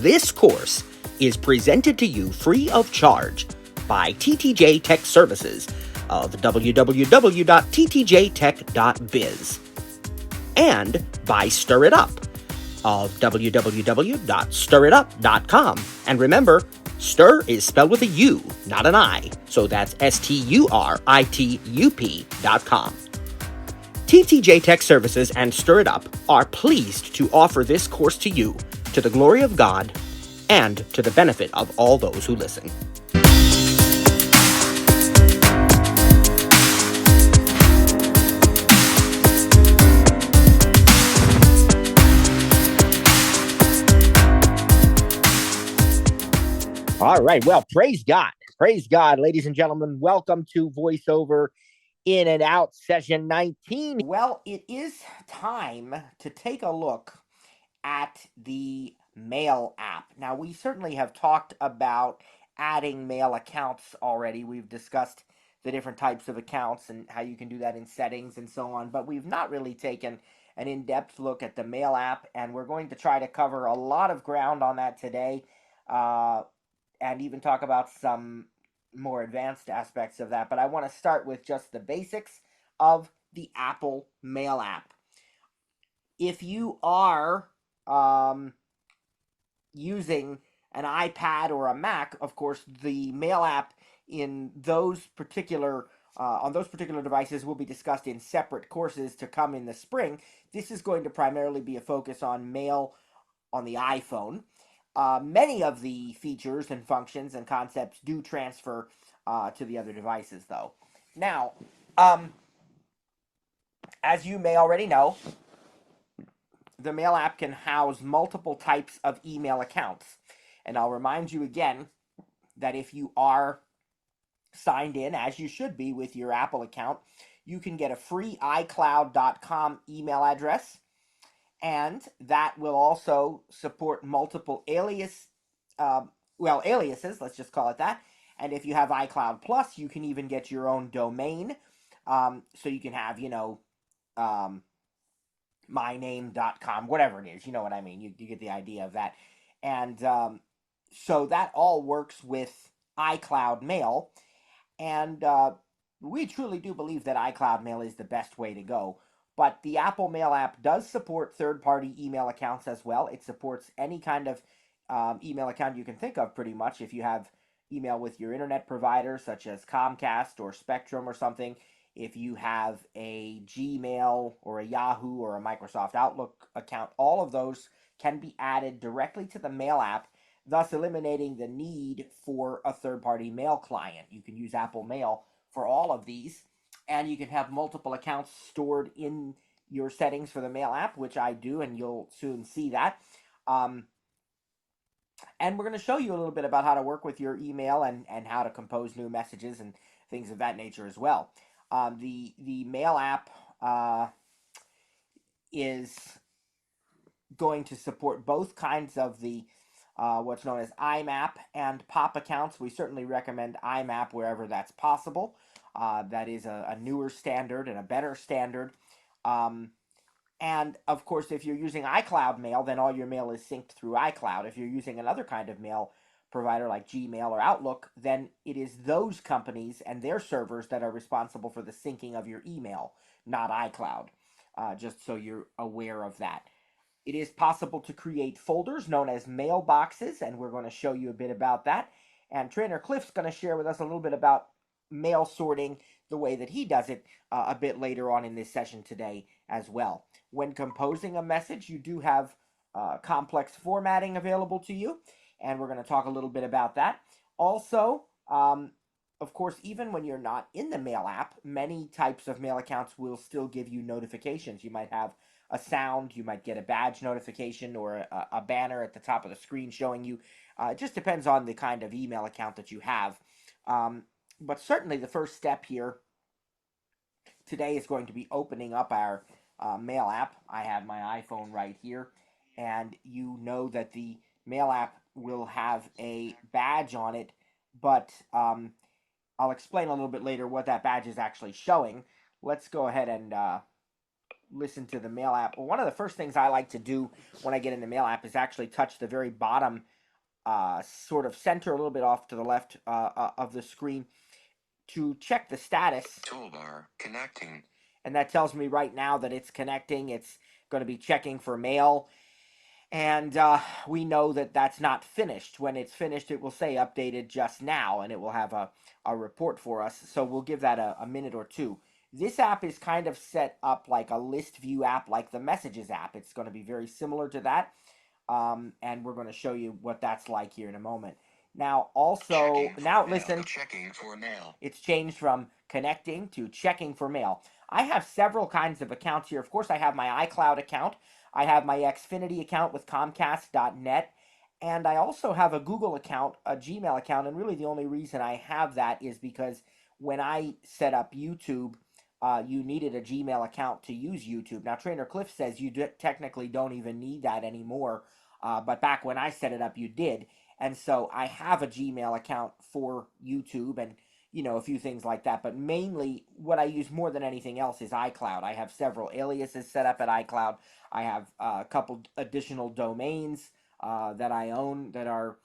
This course is presented to you free of charge by TTJ Tech Services of www.ttjtech.biz and by Stir It Up of www.stiritup.com. And remember, stir is spelled with a U, not an I, so that's STURITUP.com. TTJ Tech Services and Stir It Up are pleased to offer this course to you, to the glory of God, and to the benefit of all those who listen. All right, well, praise God, ladies and gentlemen. Welcome to Voiceover In&Out Session19. Well, it is time to take a look at the mail app. Now, we certainly have talked about adding mail accounts already. We've discussed the different types of accounts and how you can do that in settings and so on, but we've not really taken an in-depth look at the mail app, and we're going to try to cover a lot of ground on that today, and even talk about some more advanced aspects of that. But I want to start with just the basics of the Apple Mail app. If you are using an iPad or a Mac, of course, the Mail app in those particular on those particular devices will be discussed in separate courses to come in the spring. This is going to primarily be a focus on mail on the iPhone. Many of the features and functions and concepts do transfer to the other devices, though. Now, as you may already know, the Mail app can house multiple types of email accounts. And I'll remind you again that if you are signed in, as you should be with your Apple account, you can get a free iCloud.com email address. And that will also support multiple aliases, let's just call it that. And if you have iCloud Plus, you can even get your own domain. So you can have, myname.com, whatever it is, you know what I mean. You get the idea of that. And so that all works with iCloud Mail. And we truly do believe that iCloud Mail is the best way to go. But the Apple Mail app does support third-party email accounts as well. It supports any kind of email account you can think of, pretty much. If you have email with your internet provider, such as Comcast or Spectrum or something, if you have a Gmail or a Yahoo or a Microsoft Outlook account, all of those can be added directly to the Mail app, thus eliminating the need for a third-party mail client. You can use Apple Mail for all of these, and you can have multiple accounts stored in your settings for the Mail app, which I do, and you'll soon see that. And we're going to show you a little bit about how to work with your email and how to compose new messages and things of that nature as well. The Mail app is going to support both kinds of the what's known as IMAP and POP accounts. We certainly recommend IMAP wherever that's possible. That is a newer standard and a better standard. And of course, if you're using iCloud Mail, then all your mail is synced through iCloud. If you're using another kind of mail provider like Gmail or Outlook, then it is those companies and their servers that are responsible for the syncing of your email, not iCloud, just so you're aware of that. It is possible to create folders known as mailboxes, and we're going to show you a bit about that. And Trainer Cliff's going to share with us a little bit about mail sorting, the way that he does it, a bit later on in this session today as well. When composing a message, you do have complex formatting available to you, and we're going to talk a little bit about that. Also, of course, even when you're not in the Mail app, many types of mail accounts will still give you notifications. You might have a sound, you might get a badge notification or a banner at the top of the screen showing you. It just depends on the kind of email account that you have. But certainly the first step here today is going to be opening up our Mail app. I have my iPhone right here, and you know that the Mail app will have a badge on it, but I'll explain a little bit later what that badge is actually showing. Let's go ahead and listen to the Mail app. Well, one of the first things I like to do when I get in the Mail app is actually touch the very bottom sort of center a little bit off to the left of the screen to check the status. Toolbar, connecting. And that tells me right now that it's connecting. It's going to be checking for mail. And we know that that's not finished. When it's finished, it will say updated just now, and it will have a report for us. So we'll give that a minute or two. This app is kind of set up like a list view app, like the Messages app. It's going to be very similar to that. And we're going to show you what that's like here in a moment. Now, also, now listen, checking for mail. It's changed from connecting to checking for mail. I have several kinds of accounts here. Of course, I have my iCloud account. I have my Xfinity account with Comcast.net. And I also have a Google account, a Gmail account. And really the only reason I have that is because when I set up YouTube, you needed a Gmail account to use YouTube. Now, Trainer Cliff says you technically don't even need that anymore. But back when I set it up, you did. And so I have a Gmail account for YouTube and, a few things like that. But mainly what I use more than anything else is iCloud. I have several aliases set up at iCloud. I have a couple additional domains that I own that are,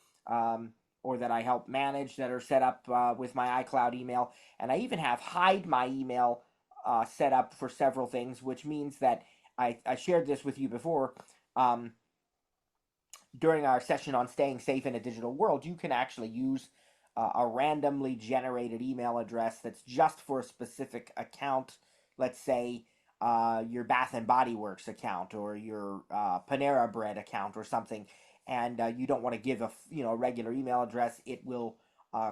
or that I help manage that are set up with my iCloud email. And I even have hide my email set up for several things, which means that I shared this with you before. During our session on staying safe in a digital world, you can actually use a randomly generated email address that's just for a specific account. Let's say your Bath and Body Works account or your Panera Bread account or something, and you don't want to give a regular email address. It will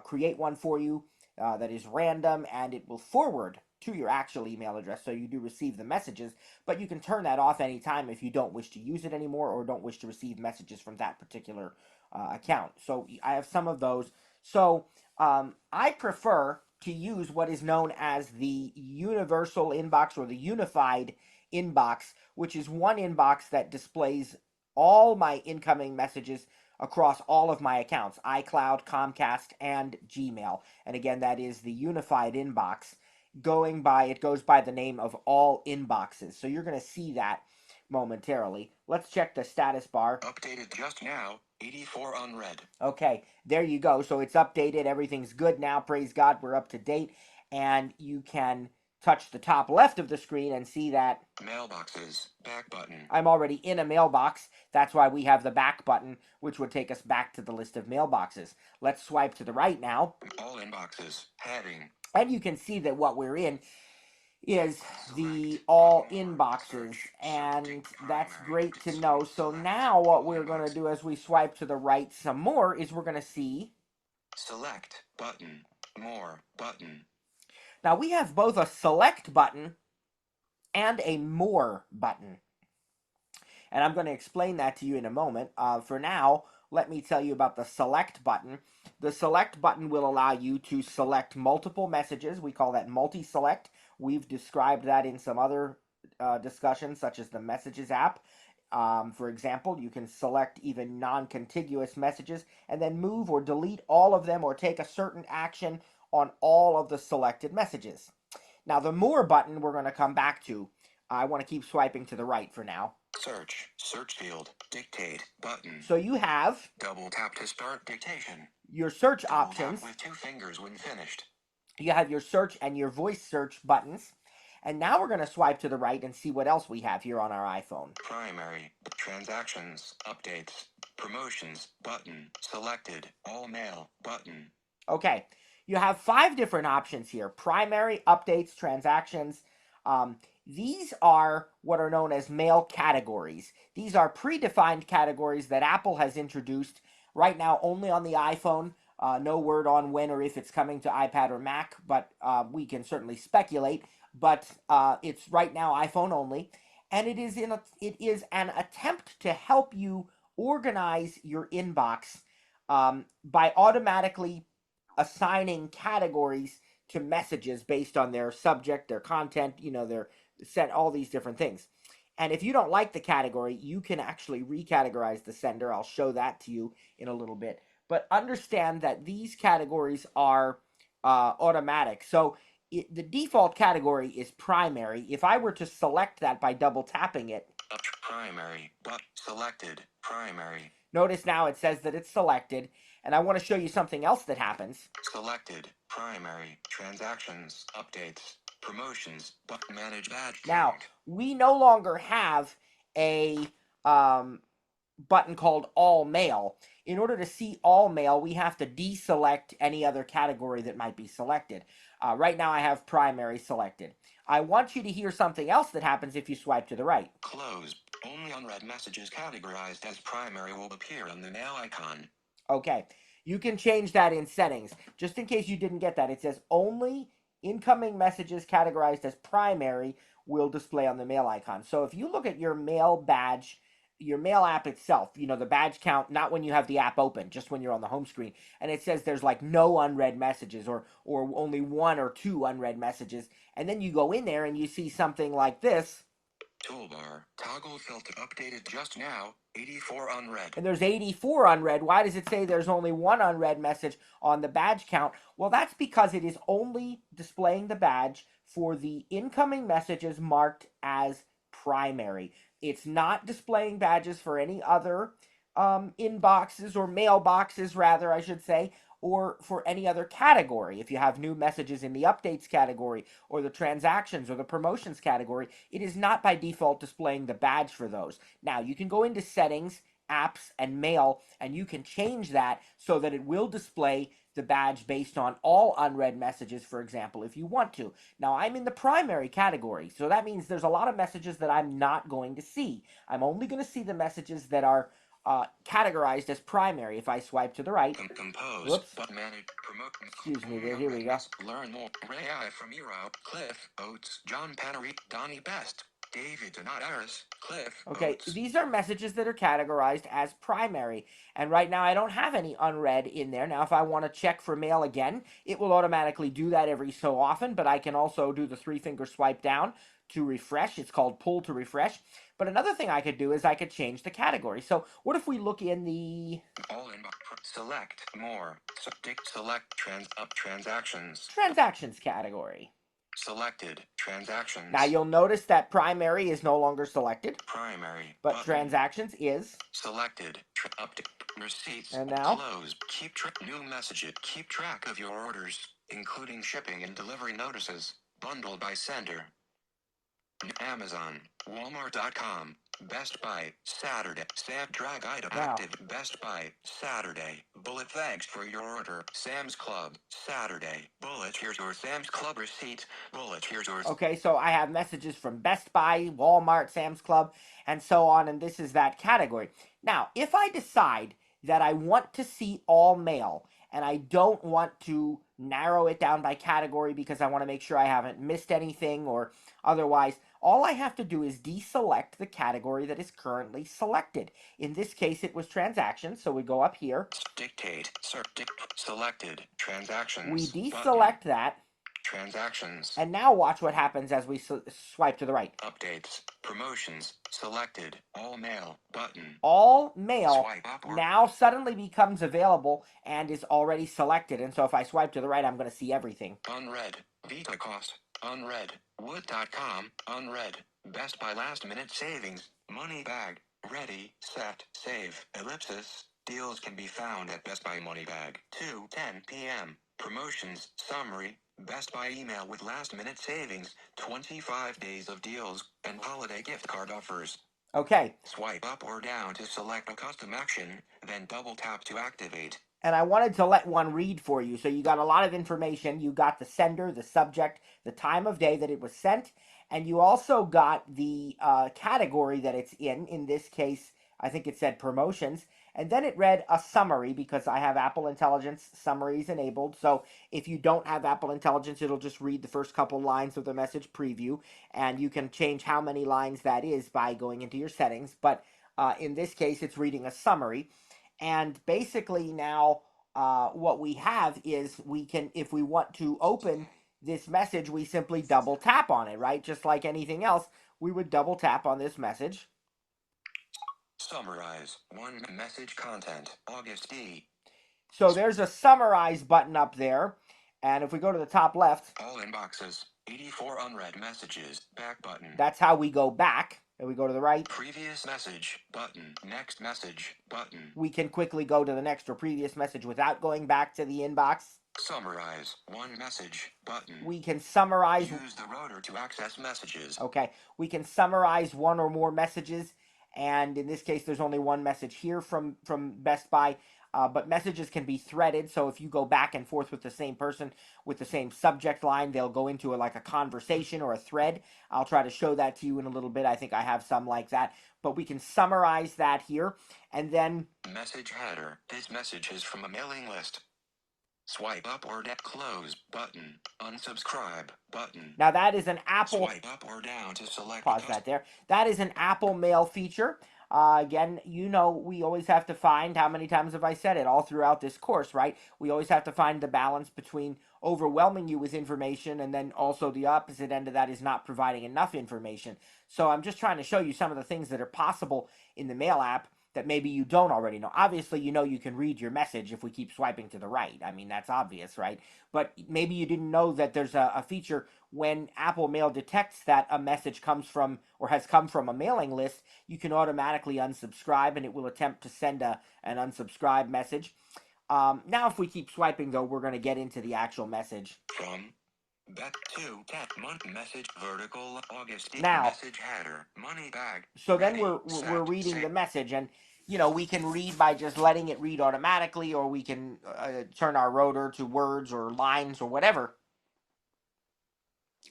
create one for you that is random, and it will forward to your actual email address, so you do receive the messages, but you can turn that off anytime if you don't wish to use it anymore or don't wish to receive messages from that particular account. So I have some of those. So I prefer to use what is known as the universal inbox or the unified inbox, which is one inbox that displays all my incoming messages across all of my accounts, iCloud, Comcast, and Gmail. And again, that is the unified inbox. It goes by the name of all inboxes. So you're going to see that momentarily. Let's check the status bar. Updated just now, 84 unread. Okay, there you go. So it's updated. Everything's good now. Praise God, we're up to date. And you can touch the top left of the screen and see that mailboxes, back button. I'm already in a mailbox. That's why we have the back button, which would take us back to the list of mailboxes. Let's swipe to the right now. All inboxes, heading. And you can see that what we're in is the all inboxes, and that's great to know. So now what we're going to do as we swipe to the right some more is we're going to see select button, more button. Now we have both a select button and a more button, and I'm going to explain that to you in a moment. For now, let me tell you about the select button. The select button will allow you to select multiple messages. We call that multi-select. We've described that in some other discussions, such as the Messages app. For example, you can select even non-contiguous messages and then move or delete all of them or take a certain action on all of the selected messages. Now, the More button we're going to come back to. I want to keep swiping to the right for now. Search field, dictate, button. So you have double tap to start dictation. Your search double options. Tap with 2 fingers when finished. You have your search and your voice search buttons. And now we're going to swipe to the right and see what else we have here on our iPhone. Primary, transactions, updates, promotions, button, selected, all mail, button. Okay, you have 5 different options here. Primary, updates, transactions. These are what are known as mail categories. These are predefined categories that Apple has introduced right now only on the iPhone. No word on when or if it's coming to iPad or Mac, but we can certainly speculate. But it's right now iPhone only, and it is an attempt to help you organize your inbox by automatically assigning categories to messages based on their subject, their content, their set, all these different things. And if you don't like the category, you can actually recategorize the sender. I'll show that to you in a little bit. But understand that these categories are automatic. So the default category is primary. If I were to select that by double tapping it, primary, but selected, primary. Notice now it says that it's selected, and I want to show you something else that happens. Selected. Primary. Transactions. Updates. Promotions. But manage badge Now, count. we no longer have a button called All Mail. In order to see All Mail, we have to deselect any other category that might be selected. Right now I have Primary selected. I want you to hear something else that happens if you swipe to the right. Close. Only unread messages categorized as primary will appear on the mail icon. Okay, you can change that in settings. Just in case you didn't get that, it says only incoming messages categorized as primary will display on the mail icon. So if you look at your mail badge, your mail app itself, you know, the badge count, not when you have the app open, just when you're on the home screen, and it says there's like no unread messages or only one or two unread messages, and then you go in there and you see something like this. Toolbar. Toggle filter updated just now. 84 unread. And there's 84 unread. Why does it say there's only one unread message on the badge count? Well, that's because it is only displaying the badge for the incoming messages marked as primary. It's not displaying badges for any other inboxes or mailboxes, rather, I should say, or for any other category. If you have new messages in the updates category or the transactions or the promotions category, it is not by default displaying the badge for those. Now, you can go into settings, apps, and mail, and you can change that so that it will display the badge based on all unread messages, for example, if you want to. Now, I'm in the primary category, so that means there's a lot of messages that I'm not going to see. I'm only going to see the messages that are categorized as primary. If I swipe to the right, Compose. whoops. But manage. Promote. Excuse me there. Here we go. Learn more. Ray from Euro. Cliff Oates. John Pannery. Donnie Best. David Donatis. Cliff Okay, Oates. these are messages that are categorized as primary. And right now I don't have any unread in there. Now if I want to check for mail again, it will automatically do that every so often, but I can also do the three-finger swipe down to refresh. It's called pull to refresh. But another thing I could do is I could change the category. So what if we look in the all in select more. Select transactions. transactions category. Selected transactions. Now you'll notice that primary is no longer selected, primary, but button. Transactions is Selected. Update. Receipts. And now? Close. Keep new messages. Keep track of your orders, including shipping and delivery notices. Bundled by sender. Amazon, Walmart.com, Best Buy, Saturday, Sam drag item active, Best Buy, Saturday, Bullet thanks for your order, Sam's Club, Saturday, Bullet here's your Sam's Club receipt, Bullet here's yours. Okay, so I have messages from Best Buy, Walmart, Sam's Club, and so on, and this is that category. Now, if I decide that I want to see all mail, and I don't want to narrow it down by category because I want to make sure I haven't missed anything or otherwise, all I have to do is deselect the category that is currently selected. In this case, it was transactions, so we go up here. Dictate, selected, transactions. We deselect that. Transactions. And now watch what happens as we swipe to the right. Updates, promotions, selected, all mail, button. All mail now suddenly becomes available and is already selected. And so if I swipe to the right, I'm going to see everything. Unread, Vita cost, unread, wood.com, unread, Best Buy last minute savings, money bag, ready, set, save, ellipsis. Deals can be found at Best Buy Money Bag, 2:10 p.m. Promotions, summary, Best Buy email with last minute savings, 25 days of deals, and holiday gift card offers. Okay. Swipe up or down to select a custom action, then double tap to activate. And I wanted to let one read for you. So you got a lot of information. You got the sender, the subject, the time of day that it was sent, and you also got the category that it's in. In this case, I think it said promotions. And then it read a summary because I have Apple Intelligence summaries enabled. So if you don't have Apple Intelligence, it'll just read the first couple lines of the message preview. And you can change how many lines that is by going into your settings. But in this case, it's reading a summary. And basically now what we have is we can, if we want to open this message, we simply double tap on it, right? Just like anything else, we would double tap on this message. Summarize. One message content. August D. So there's a summarize button up there. And if we go to the top left. All inboxes. 84 unread messages. Back button. That's how we go back. and we go to the right. Previous message button. Next message button. We can quickly go to the next or previous message without going back to the inbox. Summarize one message button. We can summarize. Use the rotor to access messages. Okay, we can summarize one or more messages, and in this case, there's only one message here from Best Buy. But messages can be threaded, so if you go back and forth with the same person with the same subject line, they'll go into like a conversation or a thread. I'll try to show that to you in a little bit. I think I have some like that. But we can summarize that here, and then... Message header. This message is from a mailing list. Swipe up or down. Close button. Unsubscribe button. Now that is an Apple... Swipe up or down to select... Pause that there. That is an Apple Mail feature. Again, you know, we always have to find, how many times have I said it all throughout this course, right? We always have to find the balance between overwhelming you with information and then also the opposite end of that is not providing enough information. So I'm just trying to show you some of the things that are possible in the Mail app that maybe you don't already know. Obviously, you know you can read your message if we keep swiping to the right. I mean, that's obvious, right? But maybe you didn't know that there's a feature when Apple Mail detects that a message comes from or has come from a mailing list, you can automatically unsubscribe and it will attempt to send an unsubscribe message. Now, if we keep swiping, though, we're going to get into the actual message. From back to tap month message vertical August now message header money bag. So then we're reading the message, and you know we can read by just letting it read automatically, or we can turn our rotor to words or lines or whatever.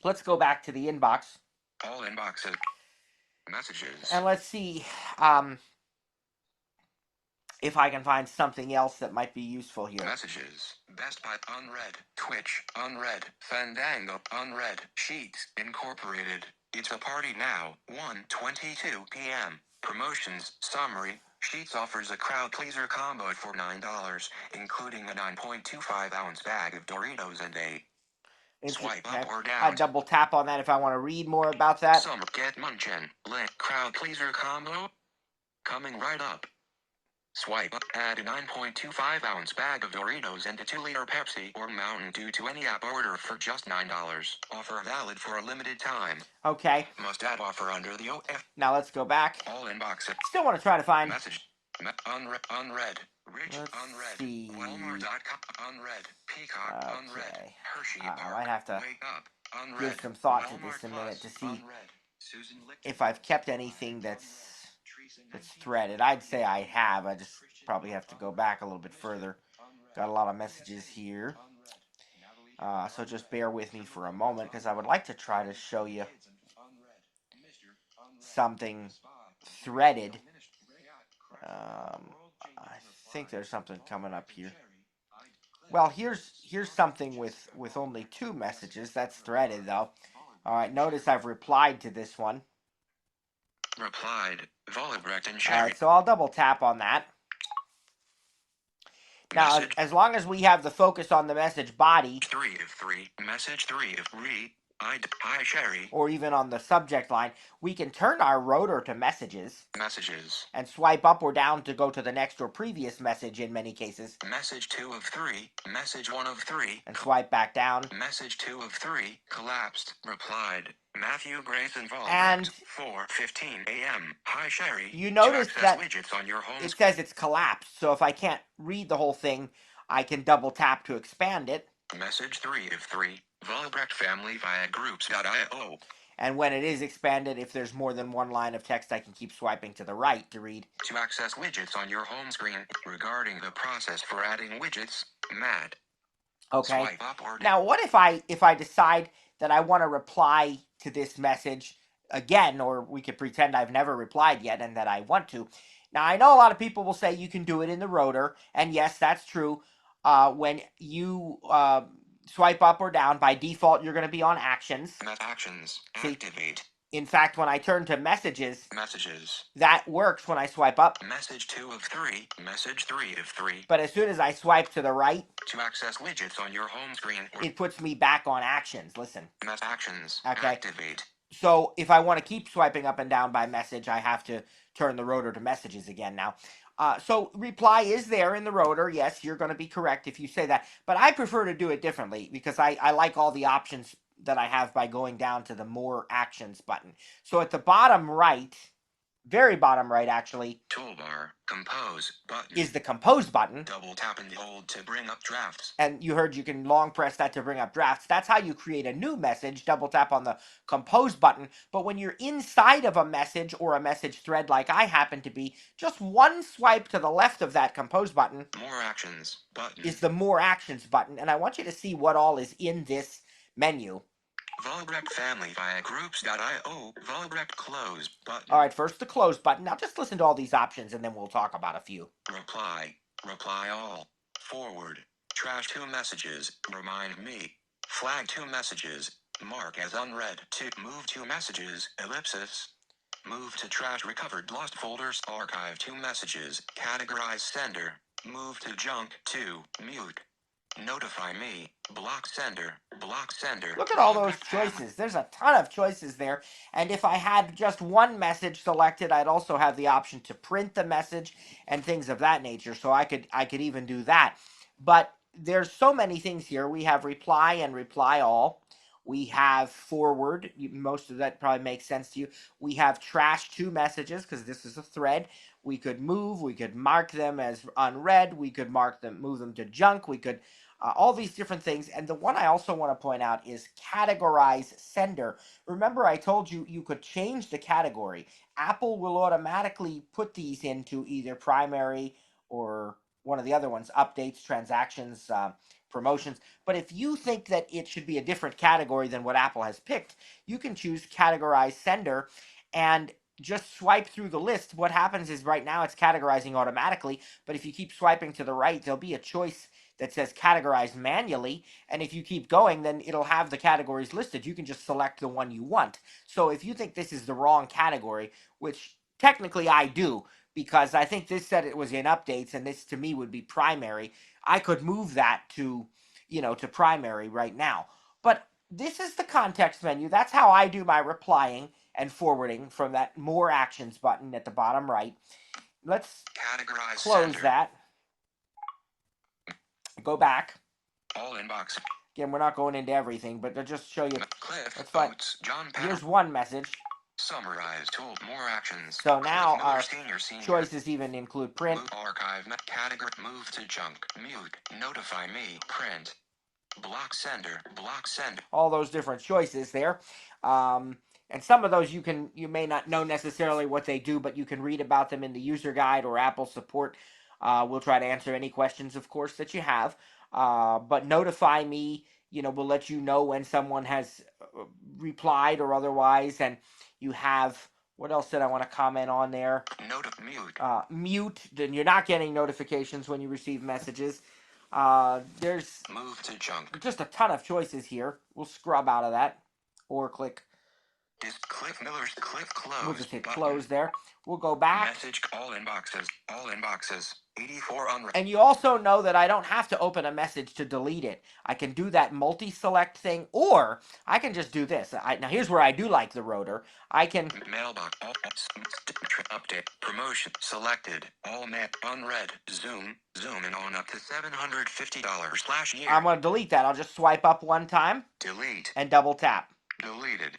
Let's go back to the inbox. All inboxes. Messages. And let's see if I can find something else that might be useful here. Messages. Best Buy unread. Twitch unread. Fandango unread. Sheets Incorporated. It's a party now. 1:22 p.m. Promotions. Summary. Sheets offers a crowd pleaser combo for $9, including a 9.25-ounce bag of Doritos and a... Swipe up or down. I double tap on that if I want to read more about that. Summer Get Munchin. Link. Crowd pleaser combo. Coming right up. Swipe up. Add a 9.25-ounce bag of Doritos and a 2-liter Pepsi or Mountain Dew to any app order for just $9. Offer valid for a limited time. Okay. Must add offer under the OF. Now let's go back. All inboxes. Still want to try to find... Message. Unread. Rich. Unread. See. Walmart.com. Unread. Peacock. Okay. Unread. Hershey I Park. might have to Wake up. Unread. give some thought to Walmart this in a minute to see unread. if I've kept anything that's threaded. I'd say I have. I just probably have to go back a little bit further. Got a lot of messages here. So just bear with me for a moment because I would like to try to show you something threaded. I think there's something coming up here. Well, here's something with only 2 messages. That's threaded, though. All right, notice I've replied to this one. Replied, Volibrecht and All Sherry. right, so I'll double tap on that. Now, Message. as long as we have the focus on the message body, 3 of 3. Message 3 of read. Hi Sherry. or even on the subject line, we can turn our rotor to messages Messages. and swipe up or down to go to the next or previous message in many cases, Message 2 of 3. Message 1 of 3. and swipe back down. Message 2 of 3. Collapsed. Replied. Matthew Grayson Volibrecht. And 4:15 a.m. Hi Sherry. You notice To access that widgets on your home it says it's collapsed, so if I can't read the whole thing, I can double tap to expand it. Message 3 of 3. Volibrecht family via groups.io. And when it is expanded, if there's more than one line of text, I can keep swiping to the right to read. To access widgets on your home screen. Regarding the process for adding widgets, Matt. Okay. Swipe up or down. Now, what if I decide that I want to reply to this message again, or we could pretend I've never replied yet and that I want to. Now, I know a lot of people will say you can do it in the rotor, and yes, that's true. When you swipe up or down, by default, you're going to be on actions. Actions. See? Activate. In fact, when I turn to messages, Messages. that works when I swipe up. Message 2 of 3. Message 3 of 3. But as soon as I swipe to the right, To access widgets on your home screen. it puts me back on actions. Listen. Actions. Okay. Activate. So if I want to keep swiping up and down by message, I have to turn the rotor to messages again now. So reply is there in the rotor. Yes, you're going to be correct if you say that. But I prefer to do it differently because I like all the options that I have by going down to the More Actions button. So at the bottom right, very bottom right actually, Toolbar, Compose button. is the Compose button. Double tap and hold to bring up drafts. And you heard you can long press that to bring up drafts. That's how you create a new message. Double tap on the Compose button. But when you're inside of a message or a message thread like I happen to be, just one swipe to the left of that Compose button, More Actions button, is the More Actions button. And I want you to see what all is in this menu. Volbrect Family via groups.io. Volbrect Close button. All right, first the Close button. Now just listen to all these options and then we'll talk about a few. Reply. Reply all. Forward. Trash 2 messages. Remind me. Flag 2 messages. Mark as unread. To move 2 messages. Ellipsis. Move to trash recovered lost folders. Archive 2 messages. Categorize sender. Move to junk 2. Mute. Notify me. Block sender. Block sender. Look at all those choices. There's a ton of choices there. And if I had just one message selected, I'd also have the option to print the message and things of that nature. So I could even do that. But there's so many things here. We have reply and reply all. We have forward. Most of that probably makes sense to you. We have trash 2 messages because this is a thread. We could move. We could mark them as unread. We could move them to junk. We could all these different things. And the one I also want to point out is categorize sender. Remember, I told you you could change the category. Apple will automatically put these into either primary or one of the other ones, updates, transactions, promotions. But if you think that it should be a different category than what Apple has picked, you can choose categorize sender and just swipe through the list. What happens is right now it's categorizing automatically, but if you keep swiping to the right, there'll be a choice that says categorize manually, and if you keep going, then it'll have the categories listed. You can just select the one you want. So if you think this is the wrong category, which technically I do, because I think this said it was in updates, and this to me would be primary, I could move that to, to primary right now. But this is the context menu. That's how I do my replying and forwarding from that More Actions button at the bottom right. Let's Categorize close sender. that. Go back. All inbox. Again, we're not going into everything, but to just show you. Cliff, That's fine. Oates, John Here's one message. Summarize tool. More actions. So now Cliff Miller, our senior. choices even include print. Move archive. Category. Move to junk. Mute. Notify me. Print. Block sender. Block sender. All those different choices there. And some of those you may not know necessarily what they do, but you can read about them in the user guide or Apple support. We'll try to answer any questions, of course, that you have. But notify me, we'll let you know when someone has replied or otherwise. And you have, what else did I want to comment on there? Mute. Mute, then you're not getting notifications when you receive messages. There's move to junk. Just a ton of choices here. We'll scrub out of that or click. Cliff Miller's click close. We'll just hit button. close there. We'll go back. Message all inboxes. All inboxes. 84 unread. And you also know that I don't have to open a message to delete it. I can do that multi-select thing, or I can just do this. Now here's where I do like the rotor. I can mailbox all update promotion selected all net unread zoom in on up to $750/year. I'm going to delete that. I'll just swipe up one time. Delete. And double tap. Deleted.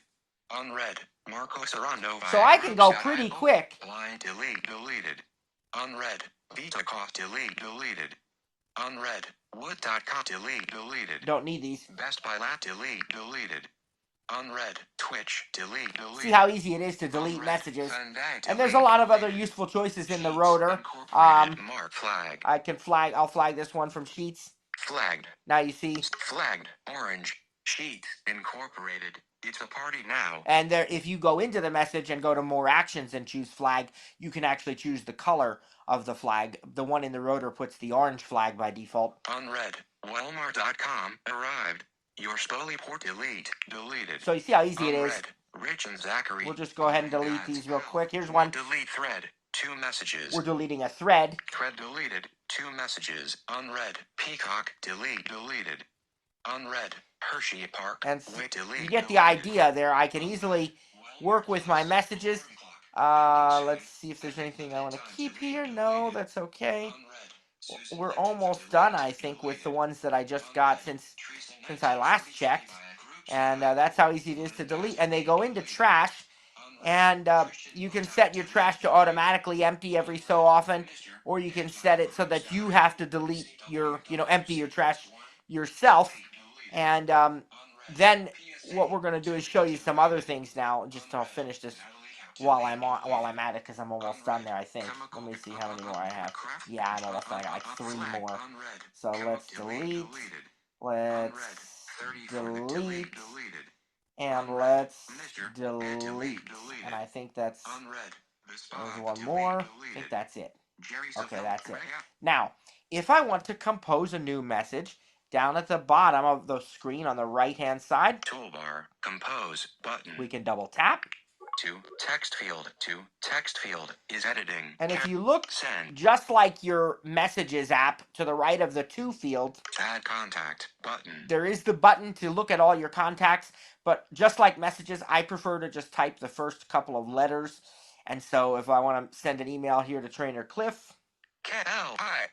Unread. Marco Serrano. So I can go pretty quick. Line delete. Deleted. Unread. Vita cost delete. Deleted. Unread. Wood.com delete. Deleted. Don't need these. Best Buy lat delete. Deleted. Unread. Twitch delete. Deleted. See how easy it is to delete messages. And there's a lot of other useful choices in the rotor. Mark flag. I can flag. I'll flag this one from Sheets. Flagged. Now you see. Flagged. Orange. Sheets Incorporated. It's a party now. And there, if you go into the message and go to More Actions and choose flag, you can actually choose the color of the flag. The one in the rotor puts the orange flag by default. Unread. Walmart.com arrived. Your Spoli port delete. Deleted. So you see how easy it is. Rich and Zachary. We'll just go ahead and delete these real quick. Here's one. Delete thread. 2 messages. We're deleting a thread. Thread deleted. 2 messages. Unread. Peacock. Delete. Deleted. Unread. Hershey Park. And delete, you get the idea there. I can easily work with my messages. Let's see if there's anything I want to keep here. No, that's okay. We're almost done, I think, with the ones that I just got since I last checked. And that's how easy it is to delete. And they go into trash. And you can set your trash to automatically empty every so often, or you can set it so that you have to delete your, empty your trash yourself. And then what we're going to do is show you some other things now. Just I'll finish this while I'm at it, because I'm almost done there, I think. Let me see how many more I have. Yeah, I'm almost done. I got like 3 more. So let's delete. Let's delete. And let's delete. And I think that's, there's one more. I think that's it. Okay, that's it. Now, if I want to compose a new message, down at the bottom of the screen on the right-hand side, toolbar, compose button. We can double tap. To text field is editing. And if you look, send. Just like your messages app, to the right of the to fields, add contact button. There is the button to look at all your contacts, but just like messages, I prefer to just type the first couple of letters. And so if I want to send an email here to Trainer Cliff, K-L-I.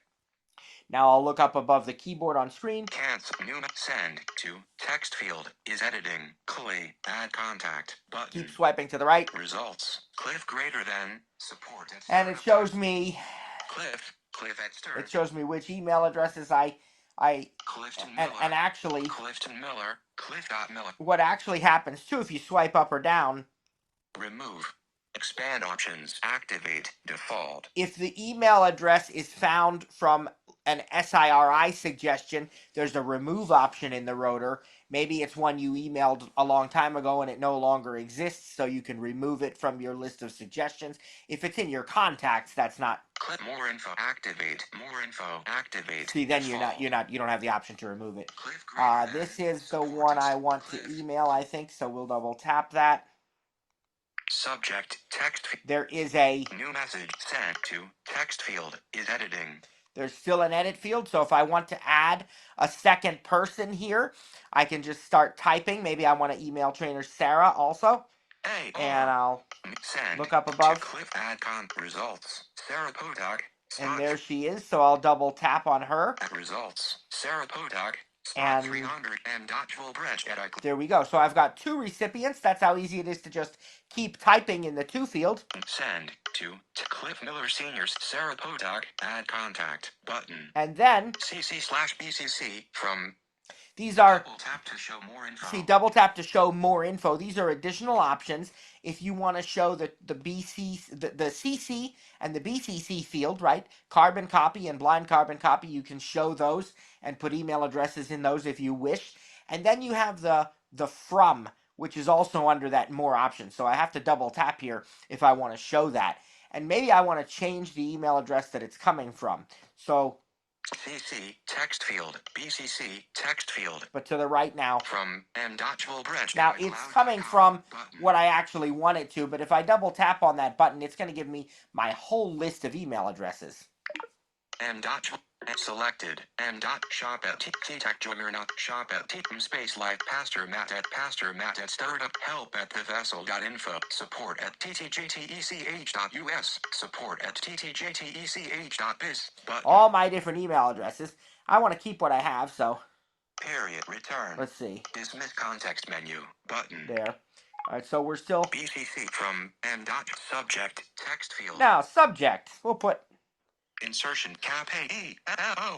Now I'll look up above the keyboard on screen. Cancel. New send to text field is editing. Clay. Add contact button. Keep swiping to the right. Results. Cliff greater than support. And it shows me Cliff at start. It shows me which email addresses I Clifton Miller. And actually Clifton Miller. Cliff.Miller. What actually happens too, if you swipe up or down, remove. Expand options. Activate. Default. If the email address is found from an SIRI suggestion, there's a remove option in the rotor. Maybe it's one you emailed a long time ago and it no longer exists, so you can remove it from your list of suggestions. If it's in your contacts, that's not. Click more info. Activate. More info. Activate. See, then you don't have the option to remove it. This is the one I want to email, I think, so we'll double tap that. Subject text. There is a new message sent to text field is editing. There's still an edit field, so if I want to add a second person here, I can just start typing. Maybe I want to email Trainer Sarah also. And I'll look up above. Cliff add results. Sarah Potok. And there she is, so I'll double tap on her. Results. Sarah Potok. And 300 and there we go. So I've got 2 recipients. That's how easy it is to just keep typing in the to field. Send to Cliff Miller Seniors. Sarah Potok. Add contact button. And then CC/BCC from. These are double tap to show more info. See, double tap to show more info. These are additional options if you want to show the CC and the BCC field, right? Carbon copy and blind carbon copy. You can show those and put email addresses in those if you wish. And then you have the from, which is also under that more options. So I have to double tap here if I want to show that. And maybe I want to change the email address that it's coming from. So CC text field, BCC text field. But to the right now. From m.joelbranch. Now it's coming from what I actually want it to, but if I double tap on that button, it's going to give me my whole list of email addresses. Selected. Shop at T-Tech Joiner not shop at space live Pastor Matt at startup help at thevessel.info support at ttjtech.us support at ttjtech.biz. All my different email addresses. I want to keep what I have, so. Period. Return. Let's see. Dismiss context menu. Button. There. All right, so we're still. BCC from subject text field. Now, subject. We'll put. Insertion cap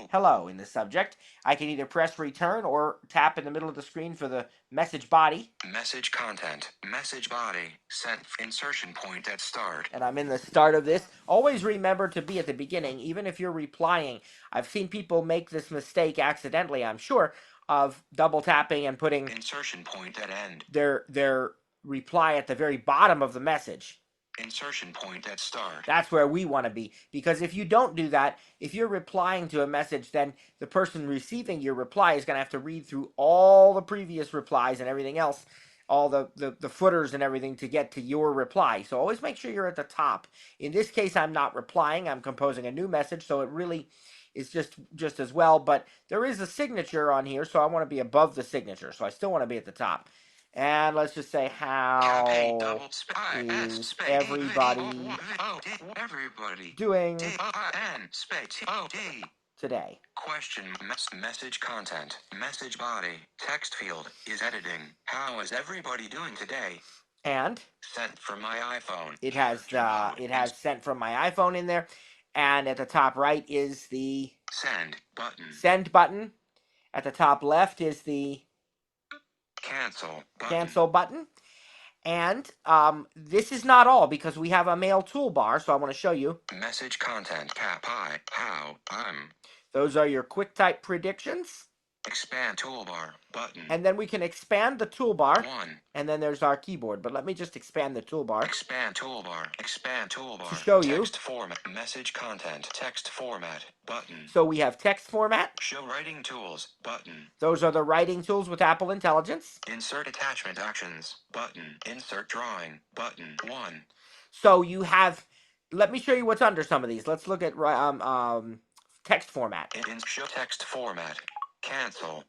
hello in the subject. I can either press return or tap in the middle of the screen for the message body. Message content. Message body. Set insertion point at start. And I'm in the start of this. Always remember to be at the beginning, even if you're replying. I've seen people make this mistake accidentally, I'm sure, of double tapping and putting insertion point at end. Their reply at the very bottom of the message. Insertion point at start. That's where we want to be. Because if you don't do that, if you're replying to a message, then the person receiving your reply is going to have to read through all the previous replies and everything else, all the footers and everything to get to your reply. So always make sure you're at the top. In this case, I'm not replying. I'm composing a new message, so it really is just as well. But there is a signature on here, so I want to be above the signature. So I still want to be at the top. And let's just say, how is everybody doing today. Question message content. Message body. Text field is editing. How is everybody doing today? And Sent from my iPhone. it has sent from my iPhone in there. And at the top right is the send button. Send button. At the top left is the Cancel button. Cancel button. And this is not all, because we have a mail toolbar, so I want to show you. Message content cap I, how, I'm. Those are your quick type predictions. Expand toolbar button. And then we can expand the toolbar. 1. And then there's our keyboard. But let me just expand the toolbar. Expand toolbar. Expand toolbar. To show you. Text format. Message content. Text format button. So we have text format. Show writing tools button. Those are the writing tools with Apple Intelligence. Insert attachment actions button. Insert drawing button. 1. So you have. Let me show you what's under some of these. Let's look at text format. Show text format. Cancel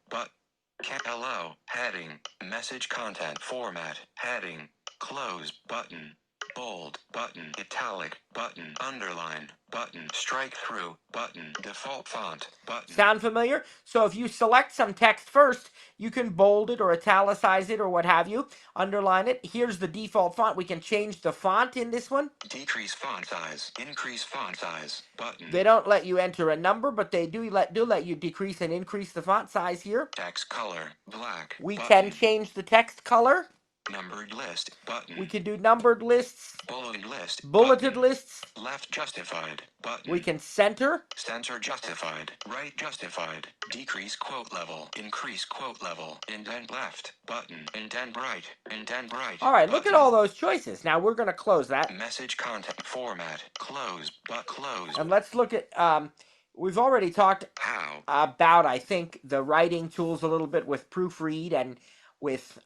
hello heading. Message content format heading. Close button. Bold button. Italic button. Underline button. Strike through button. Default font button. Sound familiar? So if you select some text first, you can bold it or italicize it or what have you. Underline it. Here's the default font. We can change the font in this one. Decrease font size. Increase font size button. They don't let you enter a number, but they do let you decrease and increase the font size here. Text color black. We button. can change the text color. Numbered list button. We can do numbered lists. Bulleted list. Bulleted button. lists. Left justified button. We can center. Center justified. Right justified. Decrease quote level. Increase quote level. Indent left button. Indent right. Indent right. All right, button. look at all those choices. Now we're going to close that. Message content format. Close but close. And let's look at. We've already talked about, I think, the writing tools a little bit with proofread and with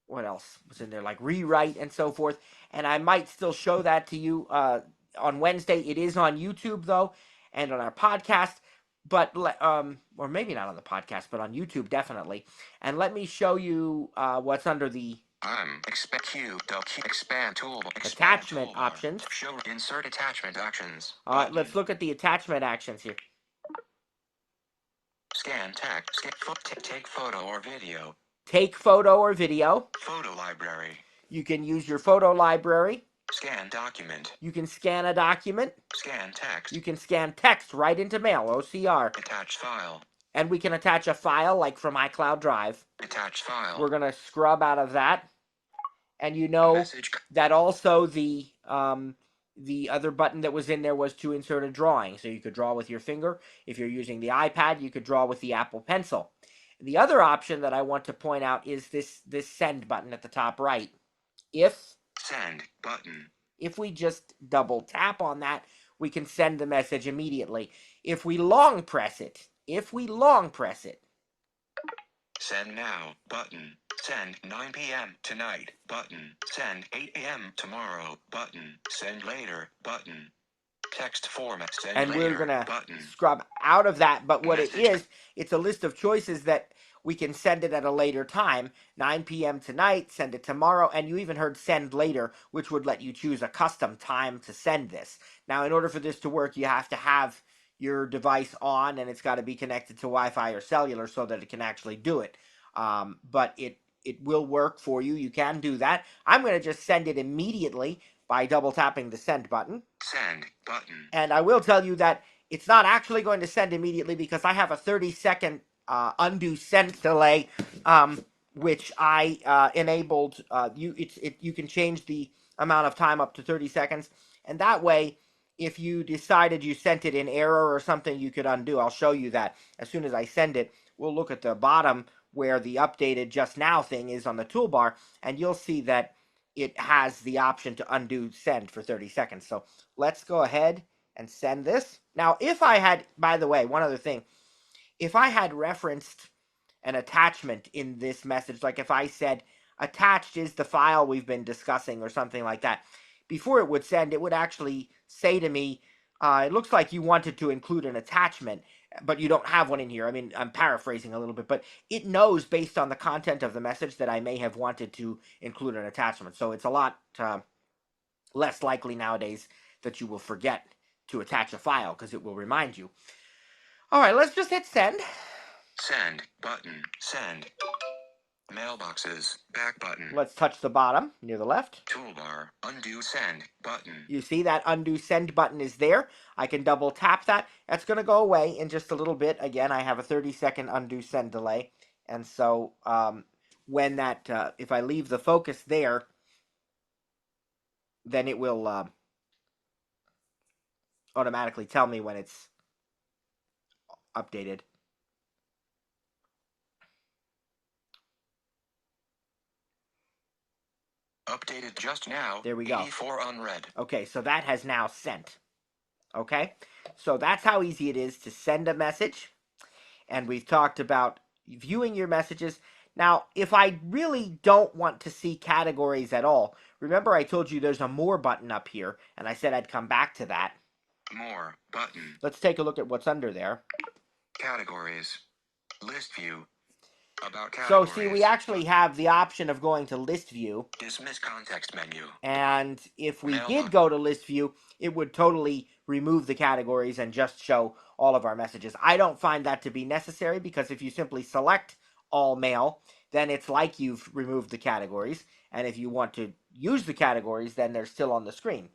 what else was in there, like rewrite and so forth. And I might still show that to you on Wednesday. It is on YouTube though, and on our podcast, but or maybe not on the podcast, but on YouTube definitely. And let me show you what's under the expand tool attachment options. Show insert attachment actions. All right, let's look at the attachment actions here. Scan text. Take photo or video. Take photo or video. Photo library. You can use your photo library. Scan document. You can scan a document. Scan text. You can scan text right into mail, OCR. Attach file. And we can attach a file like from iCloud Drive. Attach file. We're going to scrub out of that. And you know that also the other button that was in there was to insert a drawing. So you could draw with your finger. If you're using the iPad, you could draw with the Apple Pencil. The other option that I want to point out is this send button at the top right. Send button. If we just double tap on that, we can send the message immediately. If we long press it, send now button. Send 9 p.m. tonight button. Send 8 a.m. tomorrow button. Send later button. Text format. Send and later, we're going to button. Scrub out of that. But what it is, it's a list of choices that we can send it at a later time. 9 p.m. tonight, send it tomorrow, and you even heard send later, which would let you choose a custom time to send this. Now, in order for this to work, you have to have your device on, and it's got to be connected to Wi-Fi or cellular so that it can actually do it. But it will work for you. You can do that. I'm going to just send it immediately by double tapping the send button. Send button. And I will tell you that it's not actually going to send immediately because I have a 30-second undo send delay, which I enabled. You can change the amount of time up to 30 seconds, and that way, if you decided you sent it in error or something, you could undo. I'll show you that as soon as I send it. We'll look at the bottom where the updated just now thing is on the toolbar, and you'll see that it has the option to undo send for 30 seconds. So let's go ahead and send this. Now, if I had, by the way, one other thing, if I had referenced an attachment in this message, like if I said, attached is the file we've been discussing or something like that, before it would send, it would actually say to me, it looks like you wanted to include an attachment, but you don't have one in here. I mean, I'm paraphrasing a little bit, but it knows based on the content of the message that I may have wanted to include an attachment. So it's a lot less likely nowadays that you will forget to attach a file because it will remind you. All right, let's just hit send. Send button. Send. Mailboxes. Back button. Let's touch the bottom near the left. Toolbar. Undo send button. You see that undo send button is there. I can double tap that. That's going to go away in just a little bit. Again, I have a 30-second undo send delay. And so when that, if I leave the focus there, then it will automatically tell me when it's updated. Updated just now. There we go. 84 unread. Okay, so that has now sent. Okay, so that's how easy it is to send a message. And we've talked about viewing your messages. Now, if I really don't want to see categories at all, remember I told you there's a more button up here, and I said I'd come back to that. More button. Let's take a look at what's under there. Categories. List view. About So categories. see, we actually have the option of going to list view. Dismiss context menu. And if we Mailbox. did go to list view, it would totally remove the categories and just show all of our messages. I don't find that to be necessary because if you simply select all mail, then it's like you've removed the categories. And if you want to use the categories, then they're still on the screen.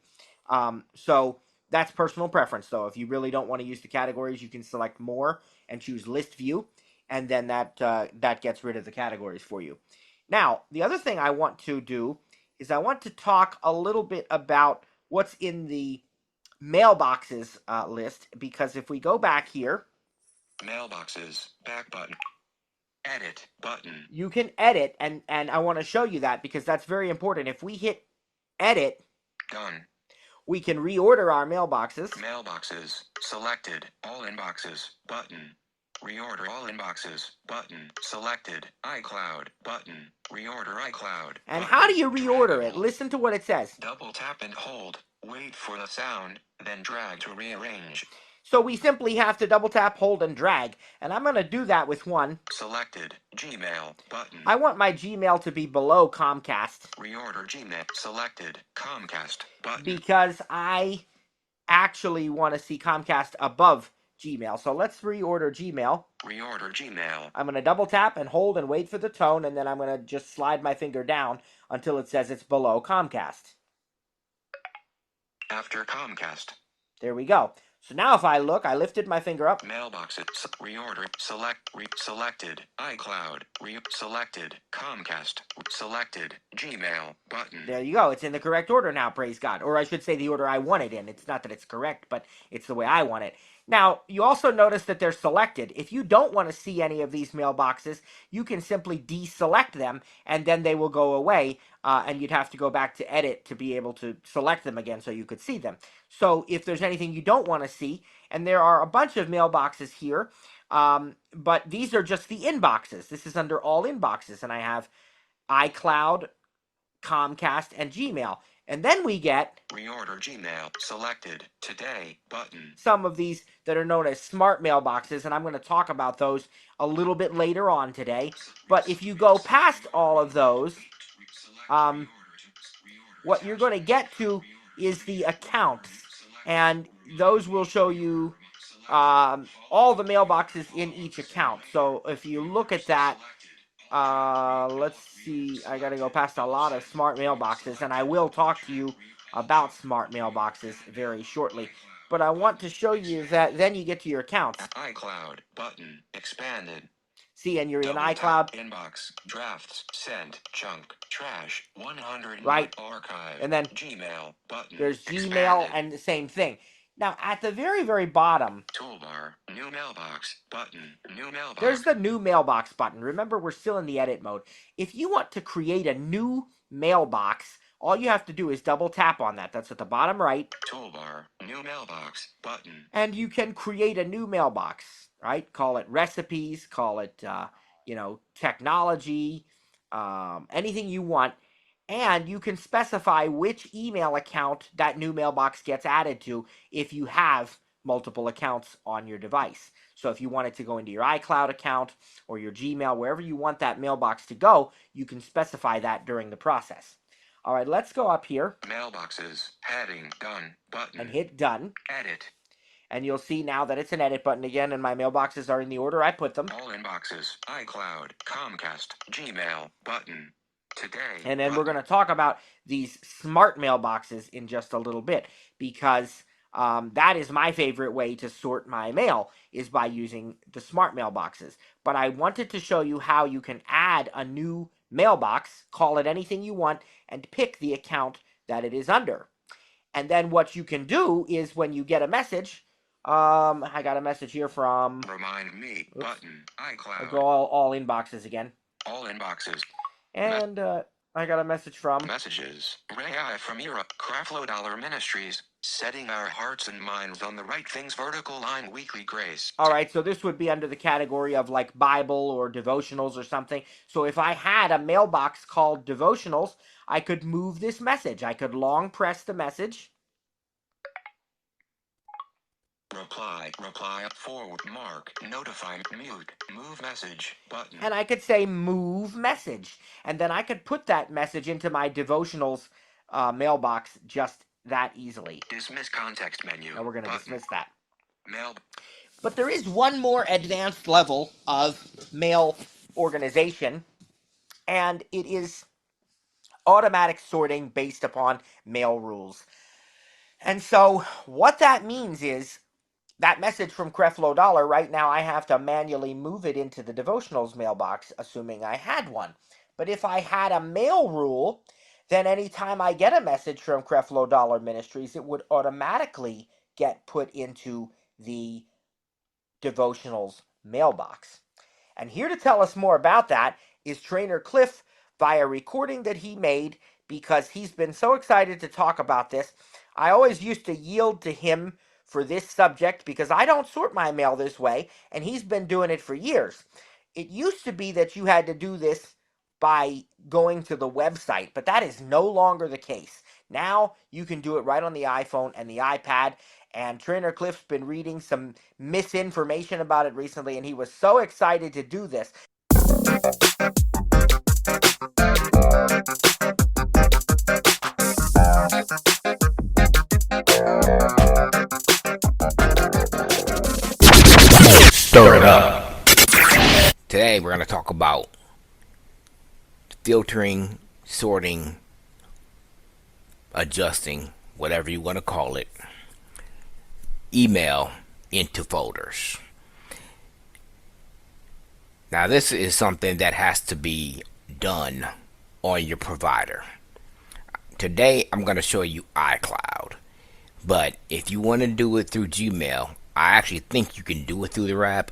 So that's personal preference, though. If you really don't want to use the categories, you can select more and choose list view. And then that gets rid of the categories for you. Now, the other thing I want to do is I want to talk a little bit about what's in the mailboxes list, because if we go back here, Mailboxes. Back button. Edit button. you can edit, and I want to show you that because that's very important. If we hit edit, Done. we can reorder our mailboxes. Mailboxes. Selected. All inboxes. Button. Reorder all inboxes. Button. Selected. iCloud. Button. Reorder iCloud. And button. how do you reorder it? Draggable. Listen to what it says. Double tap and hold. Wait for the sound, then drag to rearrange. So we simply have to double tap, hold, and drag. And I'm going to do that with one. Selected. Gmail. Button. I want my Gmail to be below Comcast. Reorder Gmail. Selected. Comcast. Button. Because I actually want to see Comcast above Gmail. So let's reorder Gmail. Reorder Gmail. I'm going to double tap and hold and wait for the tone, and then I'm going to just slide my finger down until it says it's below Comcast. After Comcast. There we go. So now if I look, I lifted my finger up. Mailboxes. Reorder. Selected. iCloud. Selected. Comcast. Selected. Gmail. Button. There you go. It's in the correct order now, praise God. Or I should say the order I want it in. It's not that it's correct, but it's the way I want it. Now, you also notice that they're selected. If you don't want to see any of these mailboxes, you can simply deselect them, and then they will go away, and you'd have to go back to edit to be able to select them again so you could see them. So if there's anything you don't want to see, and there are a bunch of mailboxes here, but these are just the inboxes. This is under all inboxes, and I have iCloud, Comcast, and Gmail. And then we get Reorder Gmail. Selected. Today. Button. some of these that are known as smart mailboxes, and I'm going to talk about those a little bit later on today. But if you go past all of those, what you're going to get to is the accounts, and those will show you all the mailboxes in each account. So if you look at that, let's see, I got to go past a lot of smart mailboxes, and I will talk to you about smart mailboxes very shortly. But I want to show you that then you get to your accounts. iCloud. Button. Expanded. See, and you're in Double iCloud. tap. Inbox. Drafts. Sent. Junk. Trash. 100. Right. Archive. And then Gmail. Button. There's Gmail Expanded. and the same thing. Now, at the very, very bottom, Toolbar. New mailbox. Button. New mailbox. there's the new mailbox button. Remember, we're still in the edit mode. If you want to create a new mailbox, all you have to do is double tap on that. That's at the bottom right. Toolbar. New mailbox. Button. And you can create a new mailbox, right? Call it recipes, call it, technology, anything you want. And you can specify which email account that new mailbox gets added to if you have multiple accounts on your device. So if you want it to go into your iCloud account or your Gmail, wherever you want that mailbox to go, you can specify that during the process. All right, let's go up here. Mailboxes. Heading. Done. Button. And hit done. Edit. And you'll see now that it's an edit button again, and my mailboxes are in the order I put them. All inboxes. iCloud. Comcast. Gmail. Button. Today. And then we're going to talk about these smart mailboxes in just a little bit, because that is my favorite way to sort my mail, is by using the smart mailboxes. But I wanted to show you how you can add a new mailbox, call it anything you want, and pick the account that it is under. And then what you can do is, when you get a message, I got a message here from... Remind me. Button. iCloud. I'll go all inboxes again. All inboxes. And I got a message from... Messages. Viah from Europe. Craflow Dollar Ministries. Setting our hearts and minds on the right things. Vertical line. Weekly grace. All right, so this would be under the category of like Bible or devotionals or something. So if I had a mailbox called devotionals, I could move this message. I could long press the message. Reply, forward, mark, notify, mute, move message, button. And I could say move message. And then I could put that message into my devotionals mailbox just that easily. Dismiss context menu. Now we're going to dismiss that. Mail. But there is one more advanced level of mail organization, and it is automatic sorting based upon mail rules. And so what that means is, that message from Creflo Dollar, right now I have to manually move it into the devotionals mailbox, assuming I had one. But if I had a mail rule, then anytime I get a message from Creflo Dollar Ministries, it would automatically get put into the devotionals mailbox. And here to tell us more about that is Trainer Cliff via recording that he made, because he's been so excited to talk about this. I always used to yield to him for this subject because I don't sort my mail this way, and he's been doing it for years. It used to be that you had to do this by going to the website, but that is no longer the case. Now you can do it right on the iPhone and the iPad, and Trainer Cliff's been reading some misinformation about it recently, and he was so excited to do this. Stir it up. Today we're going to talk about filtering, sorting, adjusting, whatever you want to call it, email into folders. Now this is something that has to be done on your provider. Today I'm going to show you iCloud, but if you want to do it through Gmail, I actually think you can do it through the app.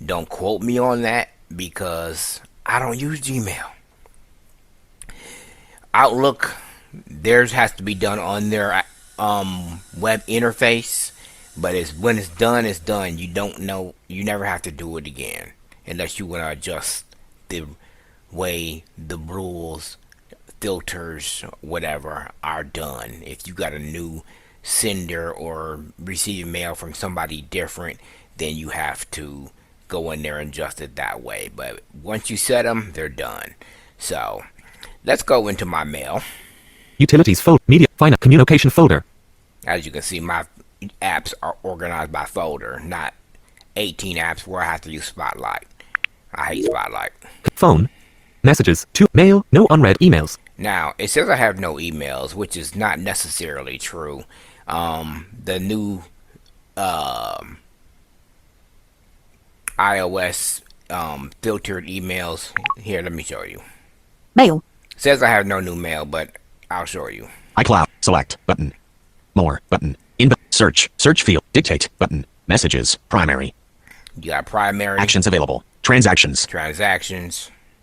Don't quote me on that because I don't use Gmail. Outlook, theirs has to be done on their web interface, but when it's done, it's done. You don't know, you never have to do it again unless you want to adjust the way the rules, filters, whatever are done. If you got a new sender or receiving mail from somebody different, then you have to go in there and adjust it that way. But once you set them, they're done. So let's go into my mail. Utilities folder, media, finance, communication folder. As you can see, my apps are organized by folder, not 18 apps where I have to use Spotlight. I hate Spotlight. Phone, messages, mail, no unread emails. Now, it says I have no emails, which is not necessarily true. The new iOS filtered emails. Here, let me show you. Mail. Says I have no new mail, but I'll show you. iCloud, select, button. More, button. Search field, dictate, button. Messages, primary. You got primary. Actions available. Transactions.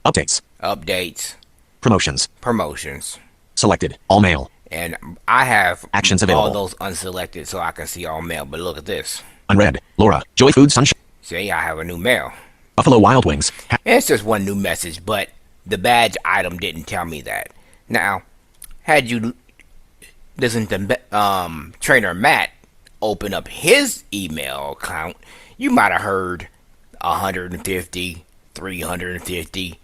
Updates. Promotions. Selected, all mail. And I have Actions available. all those unselected so I can see all mail. But look at this. Unread, Laura, Joy Food Sunshine. See, I have a new mail. Buffalo Wild Wings. And it's just one new message, but the badge item didn't tell me that. Now, had you listened to Trainer Matt open up his email account, you might have heard 150, 350,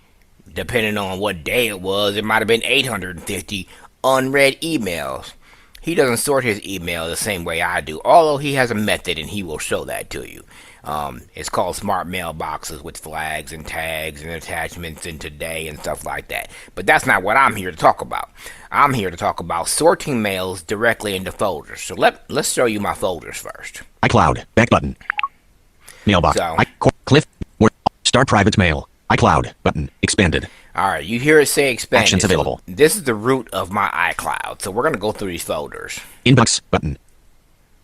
depending on what day it was. It might have been 850 unread emails. He doesn't sort his email the same way I do, although he has a method and he will show that to you. It's called smart mailboxes with flags and tags and attachments and today and stuff like that. But that's not what I'm here to talk about. I'm here to talk about sorting mails directly into folders. So let's show you my folders first. iCloud. Back button. Mailbox. So, Cliff. Start private mail. iCloud. Button. Expanded. Alright, you hear it say expanded. Actions available. So this is the root of my iCloud. So we're going to go through these folders. Inbox. Button.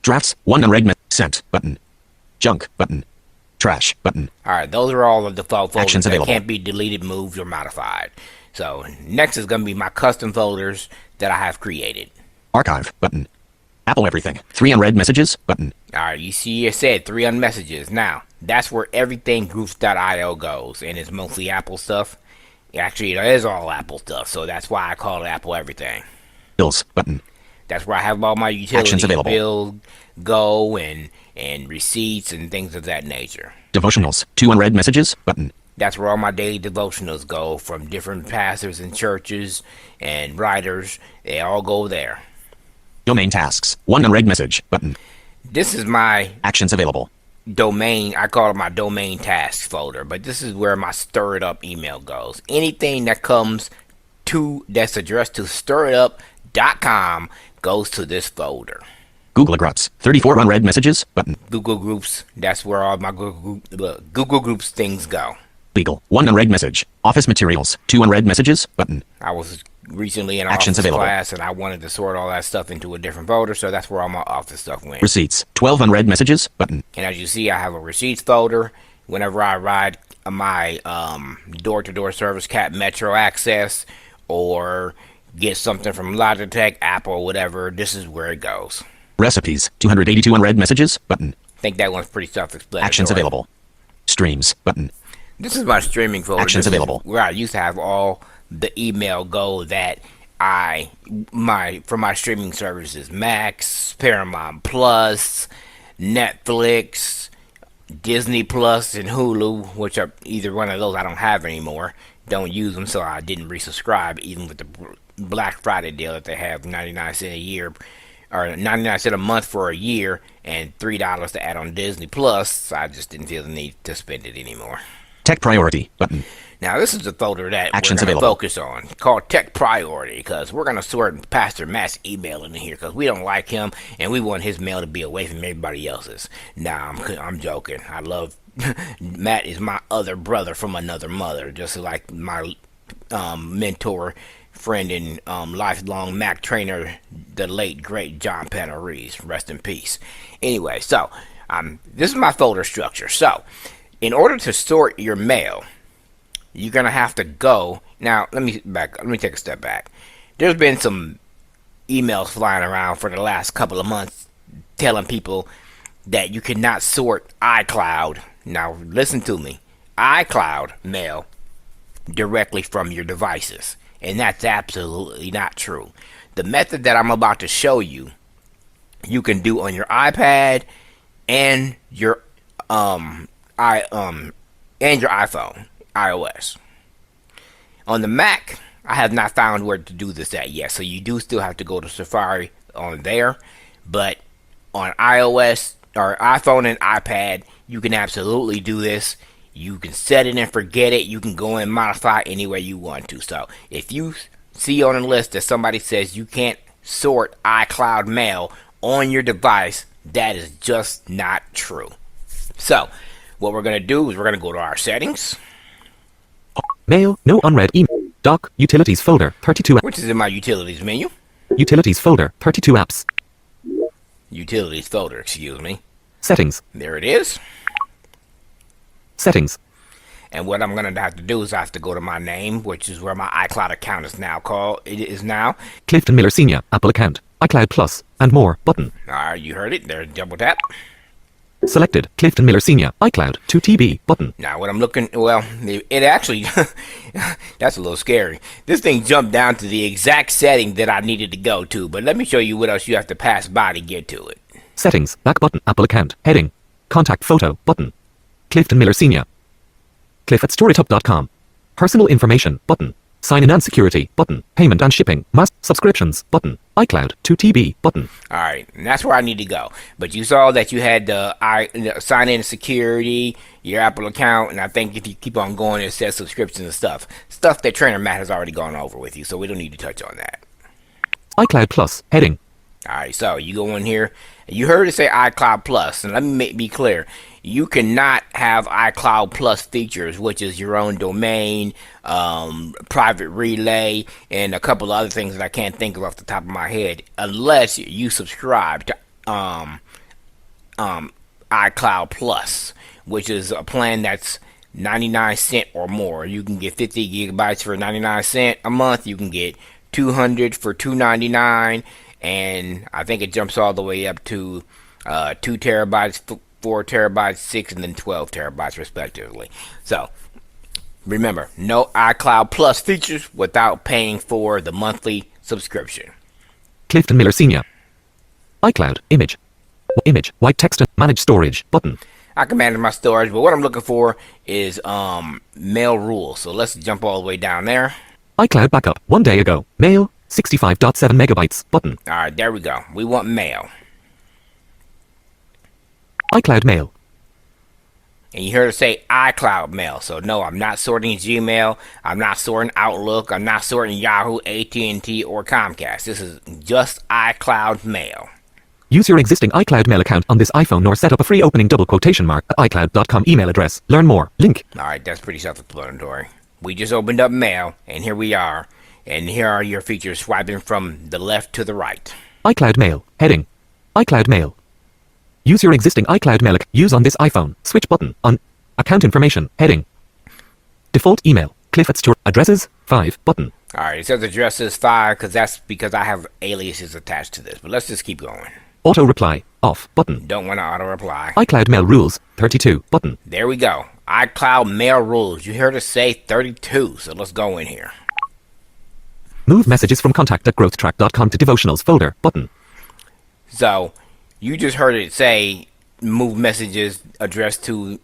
Drafts. 1 unread. Sent. Button. Junk. Button. Trash. Button. Alright, those are all the default folders Actions that available. can't be deleted, moved, or modified. So next is going to be my custom folders that I have created. Archive. Button. Apple everything. 3 unread messages. Button. Alright, you see it said 3 on messages. Now, that's where everything groups.io goes, and it's mostly Apple stuff. Actually, it is all Apple stuff, so that's why I call it Apple Everything. Bills. Button. That's where I have all my utilities, Actions available. bills, go, and receipts and things of that nature. Devotionals. 2 unread messages. Button. That's where all my daily devotionals go from different pastors and churches and writers. They all go there. Domain tasks. 1 unread message. Button. This is my Actions available. domain. I call it my domain tasks folder, but this is where my stir it up email goes. Anything that comes to that's addressed to stiritup.com goes to this folder. Google Groups. 34 unread messages. Button. Google Groups, that's where all my Google Groups things go. Legal. 1 unread message. Office materials. 2 unread messages. Button. I was recently in an Actions office available. class and I wanted to sort all that stuff into a different folder, so that's where all my office stuff went. Receipts. 12 unread messages. Button. And as you see, I have a receipts folder. Whenever I ride my door-to-door service, Cat Metro Access, or get something from Logitech, Apple, whatever, this is where it goes. Recipes. 282 unread messages. Button. I think that one's pretty self-explanatory. Actions available. Streams. Button. This is my streaming folder. Actions This is available. where I used to have all the email go that for my streaming services: Max, Paramount Plus, Netflix, Disney Plus, and Hulu, which are either one of those I don't have anymore. Don't use them, so I didn't resubscribe, even with the Black Friday deal that they have, 99 cents a year, or 99 cents a month for a year, and $3 to add on Disney Plus. I just didn't feel the need to spend it anymore. Tech priority. Button. Now, this is the folder that Actions we're going to available. focus on, called Tech Priority, because we're going to sort Pastor Matt's email in here, because we don't like him, and we want his mail to be away from everybody else's. Nah, I'm joking. I love Matt is my other brother from another mother, just like my mentor, friend, and lifelong Mac trainer, the late, great John Panarese. Rest in peace. Anyway, so this is my folder structure. So, in order to sort your mail, you're gonna have to go. Now, let me take a step back. There's been some emails flying around for the last couple of months telling people that you cannot sort iCloud. Now, listen to me. iCloud mail directly from your devices, and that's absolutely not true. The method that I'm about to show you, you can do on your iPad and your iPhone, iOS. On the Mac, I have not found where to do this at yet, so you do still have to go to Safari on there. But on iOS or iPhone and iPad, you can absolutely do this. You can set it and forget it. You can go and modify any way you want to. So if you see on the list that somebody says you can't sort iCloud mail on your device, that is just not true. So what we're going to do is we're going to go to our settings, Mail. No unread email. Doc. Utilities folder. 32. which is in my utilities menu. Utilities folder. 32 apps. Utilities folder, excuse me. Settings. There it is. Settings. And what I'm going to have to do is I have to go to my name, which is where my iCloud account is now called. It is now. Clifton Miller Sr. Apple account. iCloud Plus. And more. Button. Alright, you heard it. There's double tap. Selected. Clifton Miller Sr. iCloud. 2 TB. Button. Now, what I'm looking, well, it actually, that's a little scary. This thing jumped down to the exact setting that I needed to go to, but let me show you what else you have to pass by to get to it. Settings. Back button. Apple account. Heading. Contact photo. Button. Clifton Miller Sr. Cliff at storytop.com. Personal information. Button. Sign in and security button. Payment and shipping. Mass subscriptions button. iCloud 2TB button. All right, and that's where I need to go. But you saw that you had the sign in security, your Apple account, and I think if you keep on going, it says subscriptions and stuff that Trainer Matt has already gone over with you, so we don't need to touch on that. iCloud Plus heading. All right, so you go in here. You heard it say iCloud Plus, and let me be clear. You cannot have iCloud Plus features, which is your own domain, private relay, and a couple of other things that I can't think of off the top of my head, unless you subscribe to iCloud Plus, which is a plan that's 99 cents or more. You can get 50 gigabytes for 99 cents a month. You can get 200 for $2.99, and I think it jumps all the way up to 2 terabytes, 4 terabytes, 6, and then 12 terabytes respectively. So remember, no iCloud Plus features without paying for the monthly subscription. Clifton Miller Sr. iCloud image. White text and manage storage button. I can manage my storage, but what I'm looking for is mail rules. So let's jump all the way down there. iCloud backup 1 day ago. Mail 65.7 megabytes button. All right, there we go. We want mail. iCloud mail. And you heard it say iCloud mail. So no, I'm not sorting Gmail. I'm not sorting Outlook. I'm not sorting Yahoo, AT&T, or Comcast. This is just iCloud mail. Use your existing iCloud mail account on this iPhone or set up a free opening double quotation mark at iCloud.com email address. Learn more. Link. All right, that's pretty self-explanatory. We just opened up mail, and here we are. And here are your features swiping from the left to the right. iCloud mail. Heading. iCloud mail. Use your existing iCloud mail account. Use on this iPhone. Switch button. On. Account information. Heading. Default email. Cliff at store. Addresses. 5. Button. All right, it says addresses 5 because I have aliases attached to this. But let's just keep going. Auto reply. Off. Button. Don't want to auto reply. iCloud mail rules. 32. Button. There we go. iCloud mail rules. You heard us say 32, so let's go in here. Move messages from contact@growthtrack.com to devotionals folder. Button. So you just heard it say move messages addressed to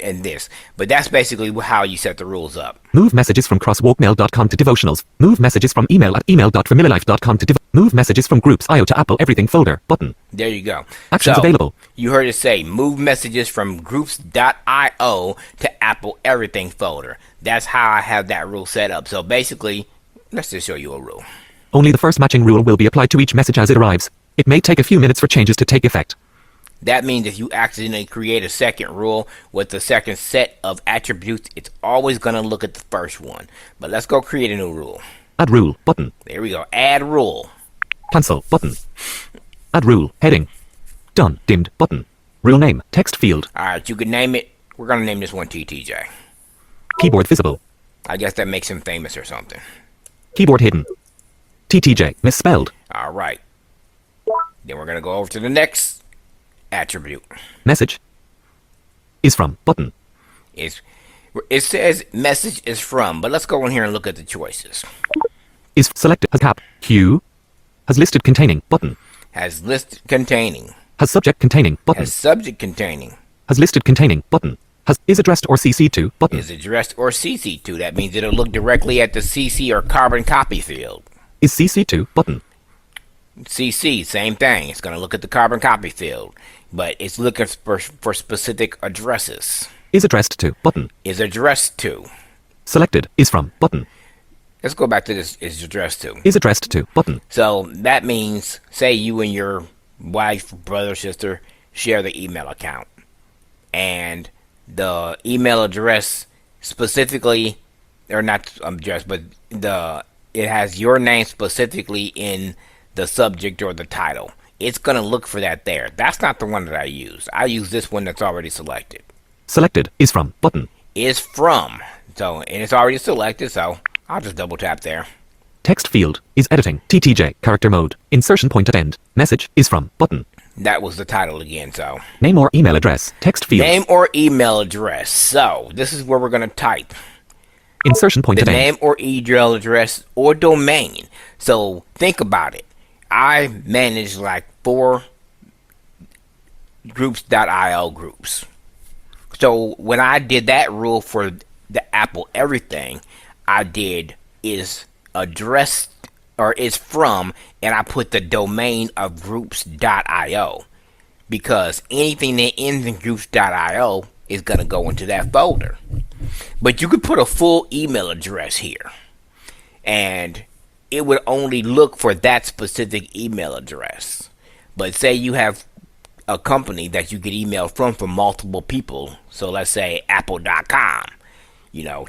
and this, but that's basically how you set the rules up. Move messages from crosswalkmail.com to devotionals. Move messages from email at email.familiarlife.com to move messages from groups IO to Apple Everything folder. Button. There you go. Actions available. You heard it say move messages from groups.io to Apple Everything folder. That's how I have that rule set up. So basically, let's just show you a rule. Only the first matching rule will be applied to each message as it arrives. It may take a few minutes for changes to take effect. That means if you accidentally create a second rule with the second set of attributes, it's always going to look at the first one. But let's go create a new rule. Add rule. Button. There we go. Add rule. Cancel. Button. Add rule. Heading. Done. Dimmed. Button. Rule name. Text field. All right, you can name it. We're going to name this one TTJ. Keyboard visible. I guess that makes him famous or something. Keyboard hidden. TTJ. Misspelled. All right. Then we're going to go over to the next attribute. Message is from. Button. It says message is from, but let's go in here and look at the choices. Is selected. Has cap. Q. Has listed containing. Button. Has list containing. Has subject containing. Button. Has subject containing. Has listed containing. Button. Has is addressed or CC to. Button. Is addressed or CC to. That means it'll look directly at the CC or carbon copy field. Is CC to. Button. CC, same thing. It's going to look at the carbon copy field, but it's looking for specific addresses. Is addressed to. Button. Is addressed to. Selected. Is from. Button. Let's go back to this. Is addressed to. Is addressed to. Button. So that means, say you and your wife, brother, sister share the email account, and the email address specifically, or not address, but it has your name specifically in the subject or the title. It's going to look for that there. That's not the one that I use. I use this one that's already selected. Selected. Is from. Button. Is from. So, and it's already selected, so I'll just double tap there. Text field. Is editing. TTJ. Character mode. Insertion point at end. Message. Is from. Button. That was the title again, so. Name or email address. Text field. Name or email address. So, this is where we're going to type. Insertion point at The end. name or email address or domain. So, think about it. I manage like 4 groups.io groups. So when I did that rule for the Apple Everything, I did is addressed or is from, and I put the domain of groups.io, because anything that ends in groups.io is going to go into that folder. But you could put a full email address here, and it would only look for that specific email address. But say you have a company that you get email from multiple people. So let's say apple.com.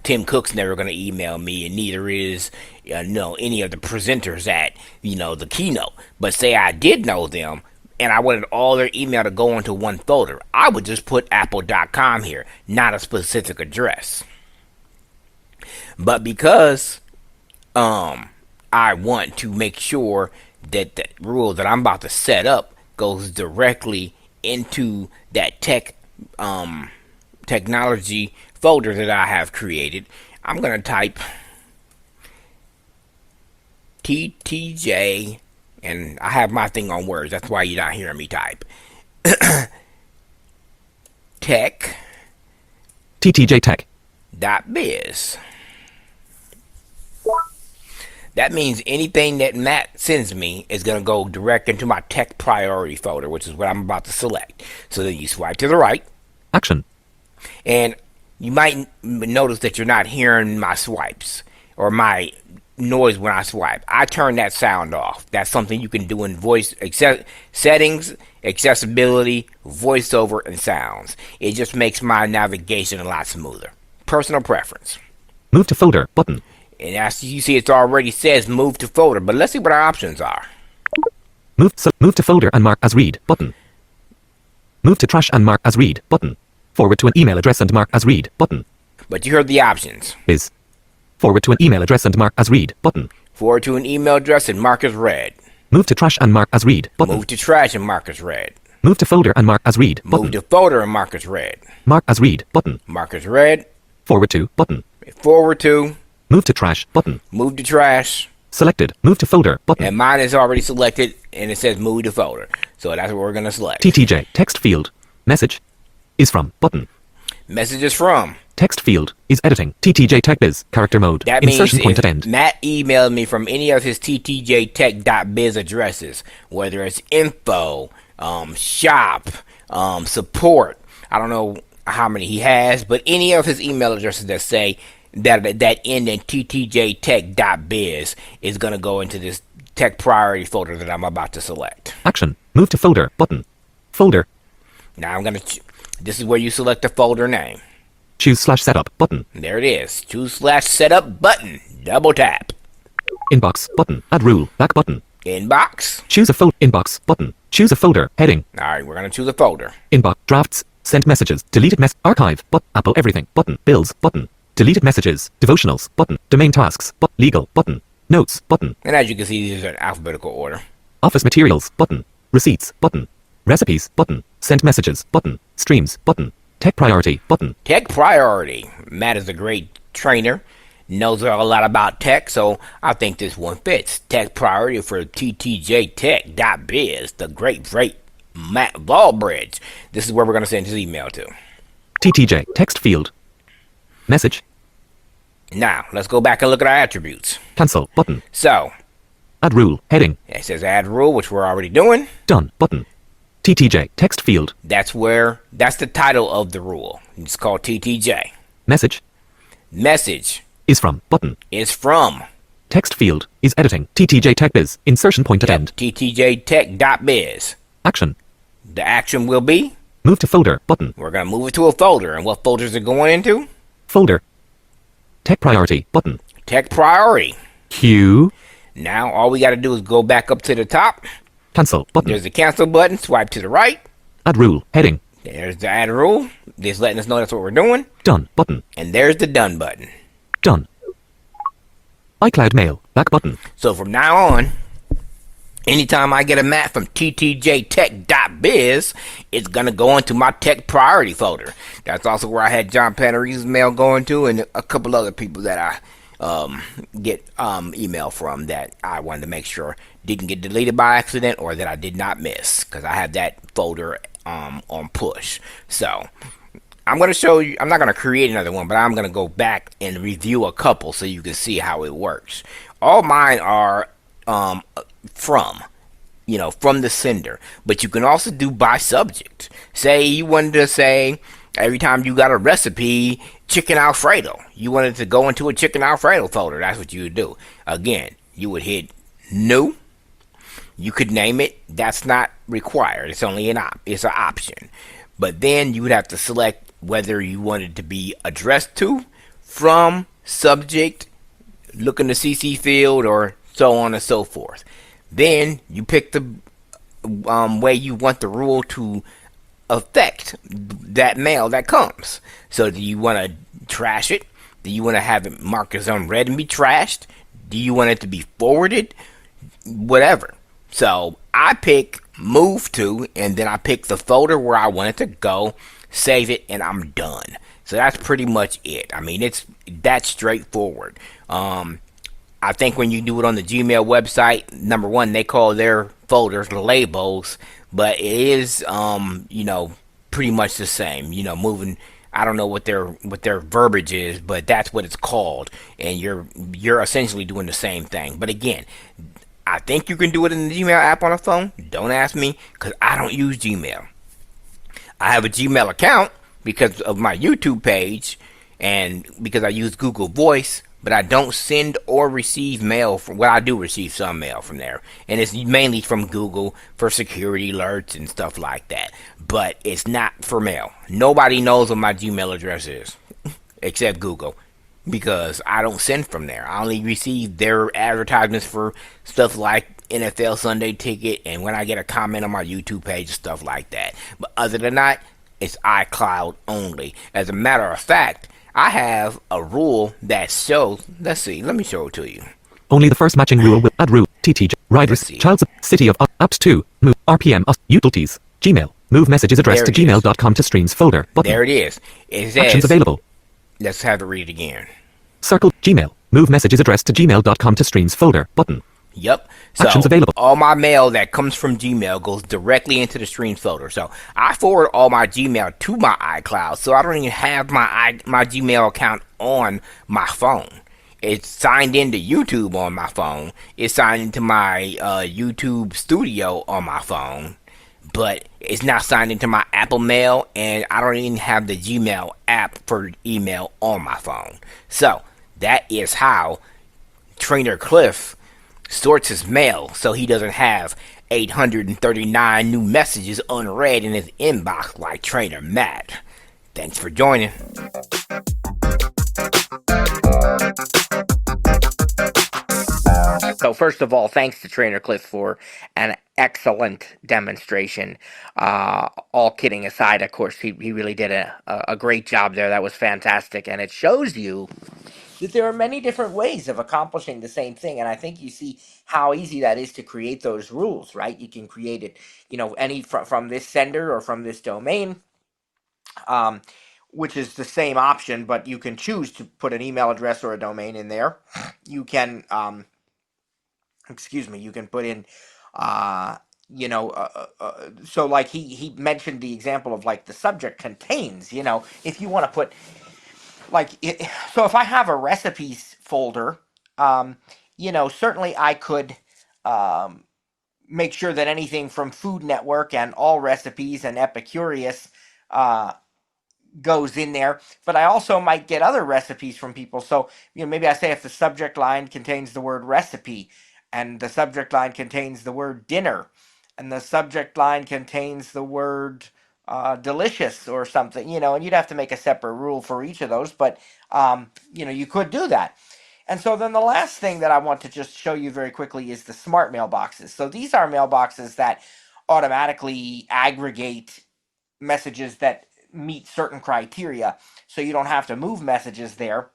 Tim Cook's never going to email me, and neither is any of the presenters at the keynote. But say I did know them, and I wanted all their email to go into one folder, I would just put apple.com here, not a specific address. But because I want to make sure that the rule that I'm about to set up goes directly into that technology folder that I have created, I'm going to type TTJ, and I have my thing on words, that's why you're not hearing me type. Tech. TTJ Tech. .biz. That means anything that Matt sends me is going to go direct into my tech priority folder, which is what I'm about to select. So then you swipe to the right. Action. And you might notice that you're not hearing my swipes or my noise when I swipe. I turn that sound off. That's something you can do in voice settings, accessibility, voiceover, and sounds. It just makes my navigation a lot smoother. Personal preference. Move to folder button. And as you see, it already says move to folder, but let's see what our options are. Move to folder and mark as read button. Move to trash and mark as read button. Forward to an email address and mark as read button. But you heard the options. Is forward to an email address and mark as read button. Forward to an email address and mark as read. Move to trash and mark as read button. Move to trash and mark as read. Move to folder and mark as read button. Move to folder and mark as read. Mark as read button. Mark as read. Forward to button. Forward to. Move to trash button. Move to trash. Selected. Move to folder button. And mine is already selected, and it says move to folder. So that's what we're going to select. TTJ text field. Message is from button. Message is from. Text field is editing. TTJ Tech Biz character mode. That Insertion means point if at end. Matt emailed me from any of his ttjtech.biz addresses, whether it's info, shop, support, I don't know how many he has, but any of his email addresses that say that end in ttjtech.biz is going to go into this tech priority folder that I'm about to select. Action. Move to folder button. Folder. Now I'm going to this is where you select the folder name. Choose /setup button. There it is. Choose/setup button. Double tap. Inbox button. Add rule. Back button. Inbox. Choose a folder. Inbox button. Choose a folder. Heading. All right, we're going to choose a folder. Inbox. Drafts. Sent messages. Deleted archive. Apple everything. Button. Bills. Button. Deleted messages. Devotionals. Button. Domain tasks. Legal. Button. Notes. Button. And as you can see, these are in alphabetical order. Office materials. Button. Receipts. Button. Recipes. Button. Sent messages. Button. Streams. Button. Tech priority. Button. Tech priority. Matt is a great trainer. Knows a lot about tech, so I think this one fits. Tech priority for ttjtech.biz. The great Matt Ballbridge. This is where we're going to send his email to. TTJ text field. Message. Now, let's go back and look at our attributes. Cancel. Button. So, add rule. Heading. It says add rule, which we're already doing. Done. Button. TTJ text field. That's the title of the rule. It's called TTJ. Message. Message. Is from. Button. Is from. Text field is editing. TTJ Tech Biz. Insertion point at end. ttjtech.biz. Action. The action will be. Move to folder. Button. We're going to move it to a folder. And what folder is it going into? Folder. Tech priority. Button. Tech priority. Q. Now all we got to do is go back up to the top. Cancel. Button. There's a cancel button. Swipe to the right. Add rule. Heading. There's the add rule. Just letting us know that's what we're doing. Done. Button. And there's the done button. Done. iCloud Mail. Back button. So from now on, anytime I get a Matt from ttjtech.biz, it's going to go into my tech priority folder. That's also where I had John Panari's mail going to, and a couple other people that I get email from that I wanted to make sure didn't get deleted by accident or that I did not miss, because I have that folder on push. So I'm going to show you. I'm not going to create another one, but I'm going to go back and review a couple so you can see how it works. All mine are um, from, from the sender. But you can also do by subject. Say you wanted to say every time you got a recipe, chicken Alfredo. You wanted to go into a chicken Alfredo folder. That's what you would do. Again, you would hit new. You could name it. That's not required. It's only it's an option. But then you would have to select whether you wanted to be addressed to, from, subject, look in the CC field, or so on and so forth. Then you pick the way you want the rule to affect that mail that comes. So do you want to trash it? Do you want to have it marked as unread and be trashed? Do you want it to be forwarded? Whatever. So I pick move to, and then I pick the folder where I want it to go, save it, and I'm done. So that's pretty much it. I mean, it's that straightforward. I think when you do it on the Gmail website, number one, they call their folders labels, but it is, pretty much the same. Moving. I don't know what their verbiage is, but that's what it's called, and you're essentially doing the same thing. But again, I think you can do it in the Gmail app on a phone. Don't ask me, because I don't use Gmail. I have a Gmail account because of my YouTube page and because I use Google Voice, but I don't send or receive mail from, well, I do receive some mail from there, and it's mainly from Google for security alerts and stuff like that, but it's not for mail. Nobody knows what my Gmail address is except Google, because I don't send from there. I only receive their advertisements for stuff like NFL Sunday Ticket and when I get a comment on my YouTube page and stuff like that. But other than that, it's iCloud only. As a matter of fact, I have a rule that shows. Let's see. Let me show it to you. Only the first matching rule will add rule. TTJ. Riders. Child. City of apps 2. Move. RPM. Utilities. Gmail. Move messages addressed to gmail.com to streams folder. Button. There it is. It says, actions available. Let's have it read again. Circle. Gmail. Move messages addressed to gmail.com to streams folder. Button. Yep. So actions available. All my mail that comes from Gmail goes directly into the streams folder. So I forward all my Gmail to my iCloud. So I don't even have my Gmail account on my phone. It's signed into YouTube on my phone. It's signed into my YouTube Studio on my phone. But it's not signed into my Apple Mail, and I don't even have the Gmail app for email on my phone. So that is how Trainer Cliff sorts his mail so he doesn't have 839 new messages unread in his inbox like Trainer Matt. Thanks for joining. So first of all, thanks to Trainer Cliff for an excellent demonstration. All kidding aside, of course, he really did a great job there. That was fantastic, and it shows you that there are many different ways of accomplishing the same thing, and I think you see how easy that is to create those rules, right? You can create it, any from this sender or from this domain, which is the same option, but you can choose to put an email address or a domain in there. You can, you can put in, so like he mentioned the example of like the subject contains, if you want to put so if I have a recipes folder, certainly I could make sure that anything from Food Network and All Recipes and Epicurious goes in there, but I also might get other recipes from people. So, maybe I say if the subject line contains the word recipe, and the subject line contains the word dinner, and the subject line contains the word delicious or something, and you'd have to make a separate rule for each of those, but, you could do that. And so then the last thing that I want to just show you very quickly is the smart mailboxes. So these are mailboxes that automatically aggregate messages that meet certain criteria, so you don't have to move messages there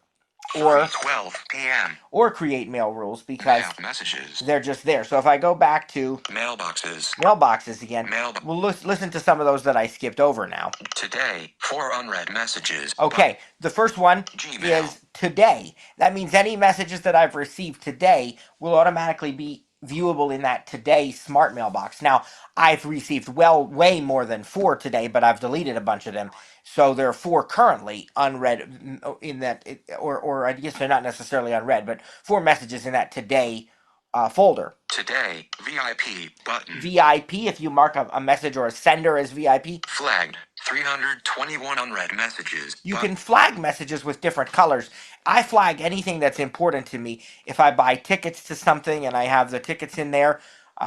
or 12 p.m. or create mail rules because Mail messages. they're just there. So if I go back to mailboxes again, we'll listen to some of those that I skipped over now. Today, 4 unread messages. Okay, the first one Gmail. Is today. That means any messages that I've received today will automatically be viewable in that Today smart mailbox. Now, I've received way more than 4 today, but I've deleted a bunch of them. So there are 4 currently unread in that, or I guess they're not necessarily unread, but 4 messages in that Today folder. Today, VIP button. VIP, if you mark a message or a sender as VIP. Flagged. 321 unread messages. You can flag messages with different colors. I flag anything that's important to me. If I buy tickets to something and I have the tickets in there,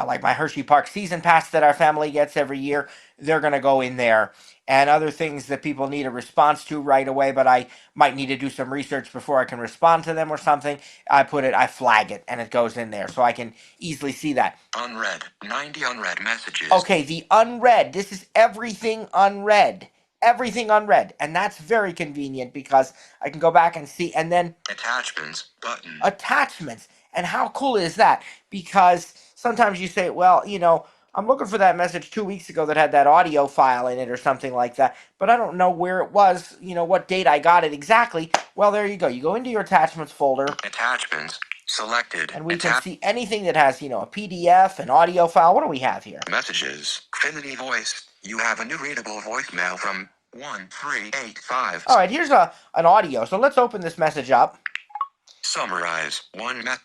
like my Hershey Park season pass that our family gets every year, they're going to go in there. And other things that people need a response to right away, but I might need to do some research before I can respond to them or something, I flag it, and it goes in there, so I can easily see that. Unread. 90 unread messages. Okay, the unread. This is everything unread. Everything unread. And that's very convenient because I can go back and see. And then attachments button. Attachments. And how cool is that? Because sometimes you say, well, I'm looking for that message 2 weeks ago that had that audio file in it or something like that, but I don't know where it was, what date I got it exactly. Well, there you go. You go into your attachments folder. Attachments. Selected. And we can see anything that has, a PDF, an audio file. What do we have here? Messages. Infinity Voice. You have a new readable voicemail from 1385. All right, here's an audio. So let's open this message up. Summarize.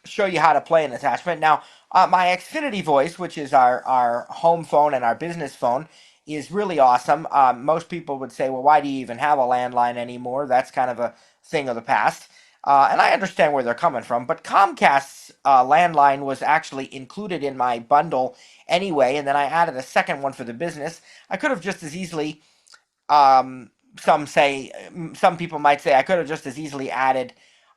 Show you how to play an attachment. Now, my Xfinity Voice, which is our home phone and our business phone, is really awesome. Most people would say, well, why do you even have a landline anymore? That's kind of a thing of the past. And I understand where they're coming from, but Comcast's landline was actually included in my bundle anyway, and then I added a second one for the business. I could have just as easily, some people might say I could have just as easily added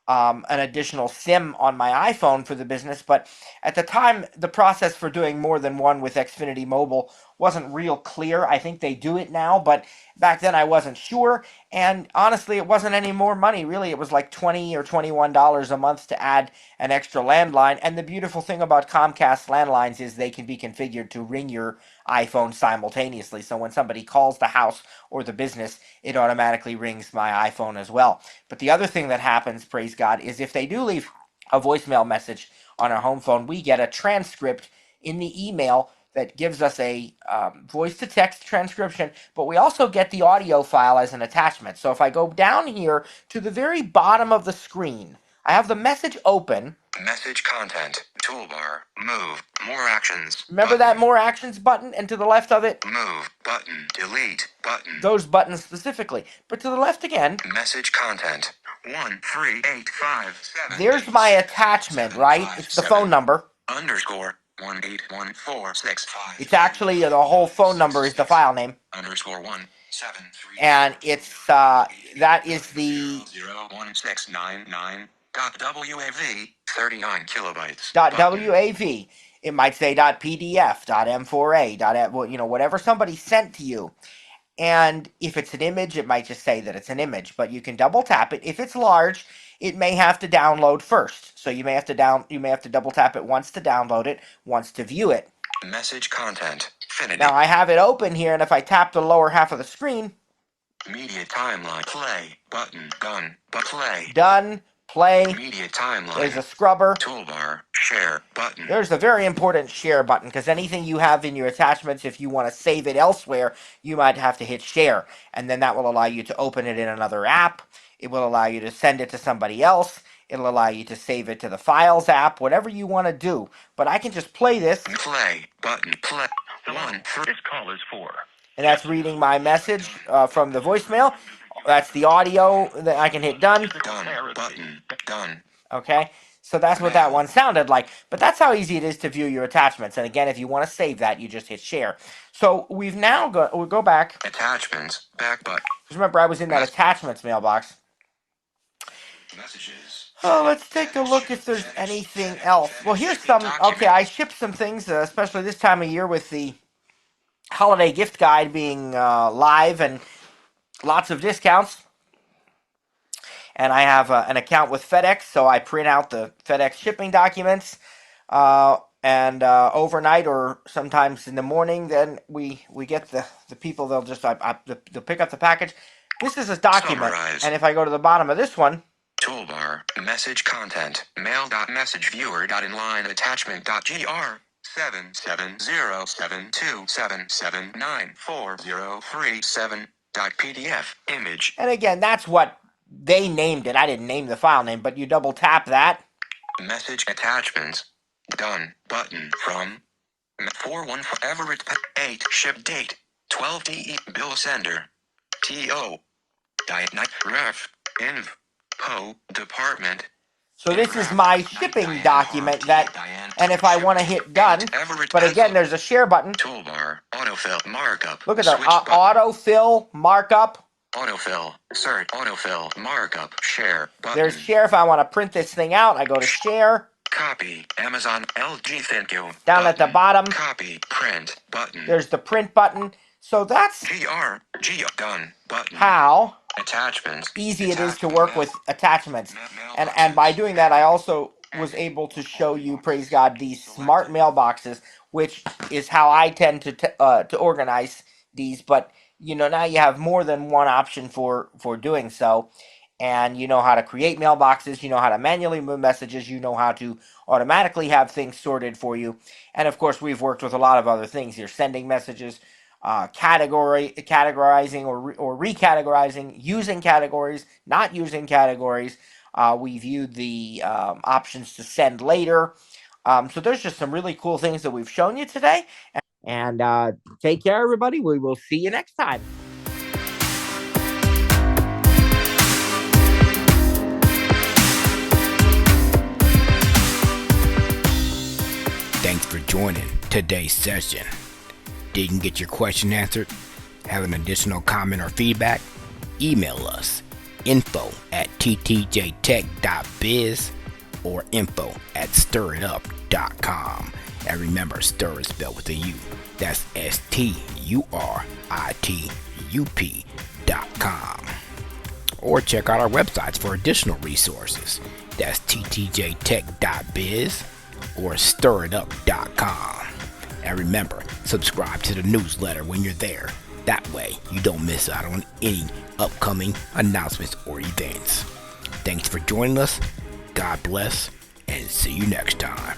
an additional SIM on my iPhone for the business, but at the time, the process for doing more than one with Xfinity Mobile wasn't real clear. I think they do it now, but back then I wasn't sure, and honestly, it wasn't any more money, really. It was like $20 or $21 a month to add an extra landline, and the beautiful thing about Comcast landlines is they can be configured to ring your iPhone simultaneously, so when somebody calls the house or the business, it automatically rings my iPhone as well. But the other thing that happens, praise God, is if they do leave a voicemail message on our home phone, we get a transcript in the email that gives us a voice-to-text transcription, but we also get the audio file as an attachment. So if I go down here to the very bottom of the screen, I have the message open. Message content, toolbar, move, more actions. Remember that more actions button? And to the left of it, move, button, delete, button. Those buttons specifically. But to the left again, message content, 13857. There's my attachment, right? It's the phone number. _1814655. It's actually the whole phone number is the file name. _173. And it's that is the 01699.wav 39 kilobytes. .wav. It might say .pdf, .m4a, whatever somebody sent to you. And if it's an image, it might just say that it's an image, but you can double tap it. If it's large, it may have to download first. So you may have to double tap it once to download it, once to view it. Message content. Infinity. Now I have it open here, and if I tap the lower half of the screen, media timeline, play button, done, but play, done, play. Media timeline. There's a scrubber. Toolbar, share button. There's a very important share button, because anything you have in your attachments, if you want to save it elsewhere, you might have to hit share, and then that will allow you to open it in another app. It will allow you to send it to somebody else. It'll allow you to save it to the Files app, whatever you want to do. But I can just play this. Play button, play. This call is for. And that's reading my message from the voicemail. That's the audio that I can hit done. Done button, done. Okay, so that's what that one sounded like. But that's how easy it is to view your attachments. And again, if you want to save that, you just hit share. So we've now we'll go back. Attachments, back button. Because remember, I was in that attachments mailbox. Messages. Oh, let's take a look if there's anything else. Well, here's some. Okay, I shipped some things, especially this time of year with the holiday gift guide being live and lots of discounts. And I have an account with FedEx, so I print out the FedEx shipping documents, and overnight or sometimes in the morning, then we get the people, they'll pick up the package. This is a document, Summarize. and if I go to the bottom of this one, Toolbar. Message content. Mail.messageviewer.inline attachment.gr. 770727794037. Image. And again, that's what they named it. I didn't name the file name, but you double tap that. Message attachments. Done. Button from 41 Everett 8. Ship date 12 DE. Bill sender. TO. Diet night. Ref. Inv. Po. Department. So this is my shipping document and if I want to hit done, but again, there's a share button. Toolbar. Autofill. Markup. Look at the autofill markup. Autofill. Search. Autofill. Markup. Share. Button. There's share. If I want to print this thing out, I go to share. Copy. Amazon. LG. Thank you. Down button. At the bottom. Copy. Print. Button. There's the print button. So that's done. Button. How attachments. Easy it is to work with attachments. And by doing that, I also was able to show you, praise God, these smart mailboxes, which is how I tend to organize these. But now you have more than one option for doing so, and you know how to create mailboxes, you know how to manually move messages, you know how to automatically have things sorted for you, and of course we've worked with a lot of other things here: sending messages, categorizing or recategorizing, using categories, not using categories. We viewed the options to send later. So there's just some really cool things that we've shown you today. And take care, everybody. We will see you next time. Thanks for joining today's session. Didn't get your question answered? Have an additional comment or feedback? Email us info@ttjtech.biz or info@stiritup.com. And remember, stir is spelled with a U. That's STURITUP.com. Or check out our websites for additional resources. That's ttjtech.biz or stiritup.com. And remember, subscribe to the newsletter when you're there. That way, you don't miss out on any upcoming announcements or events. Thanks for joining us. God bless, and see you next time.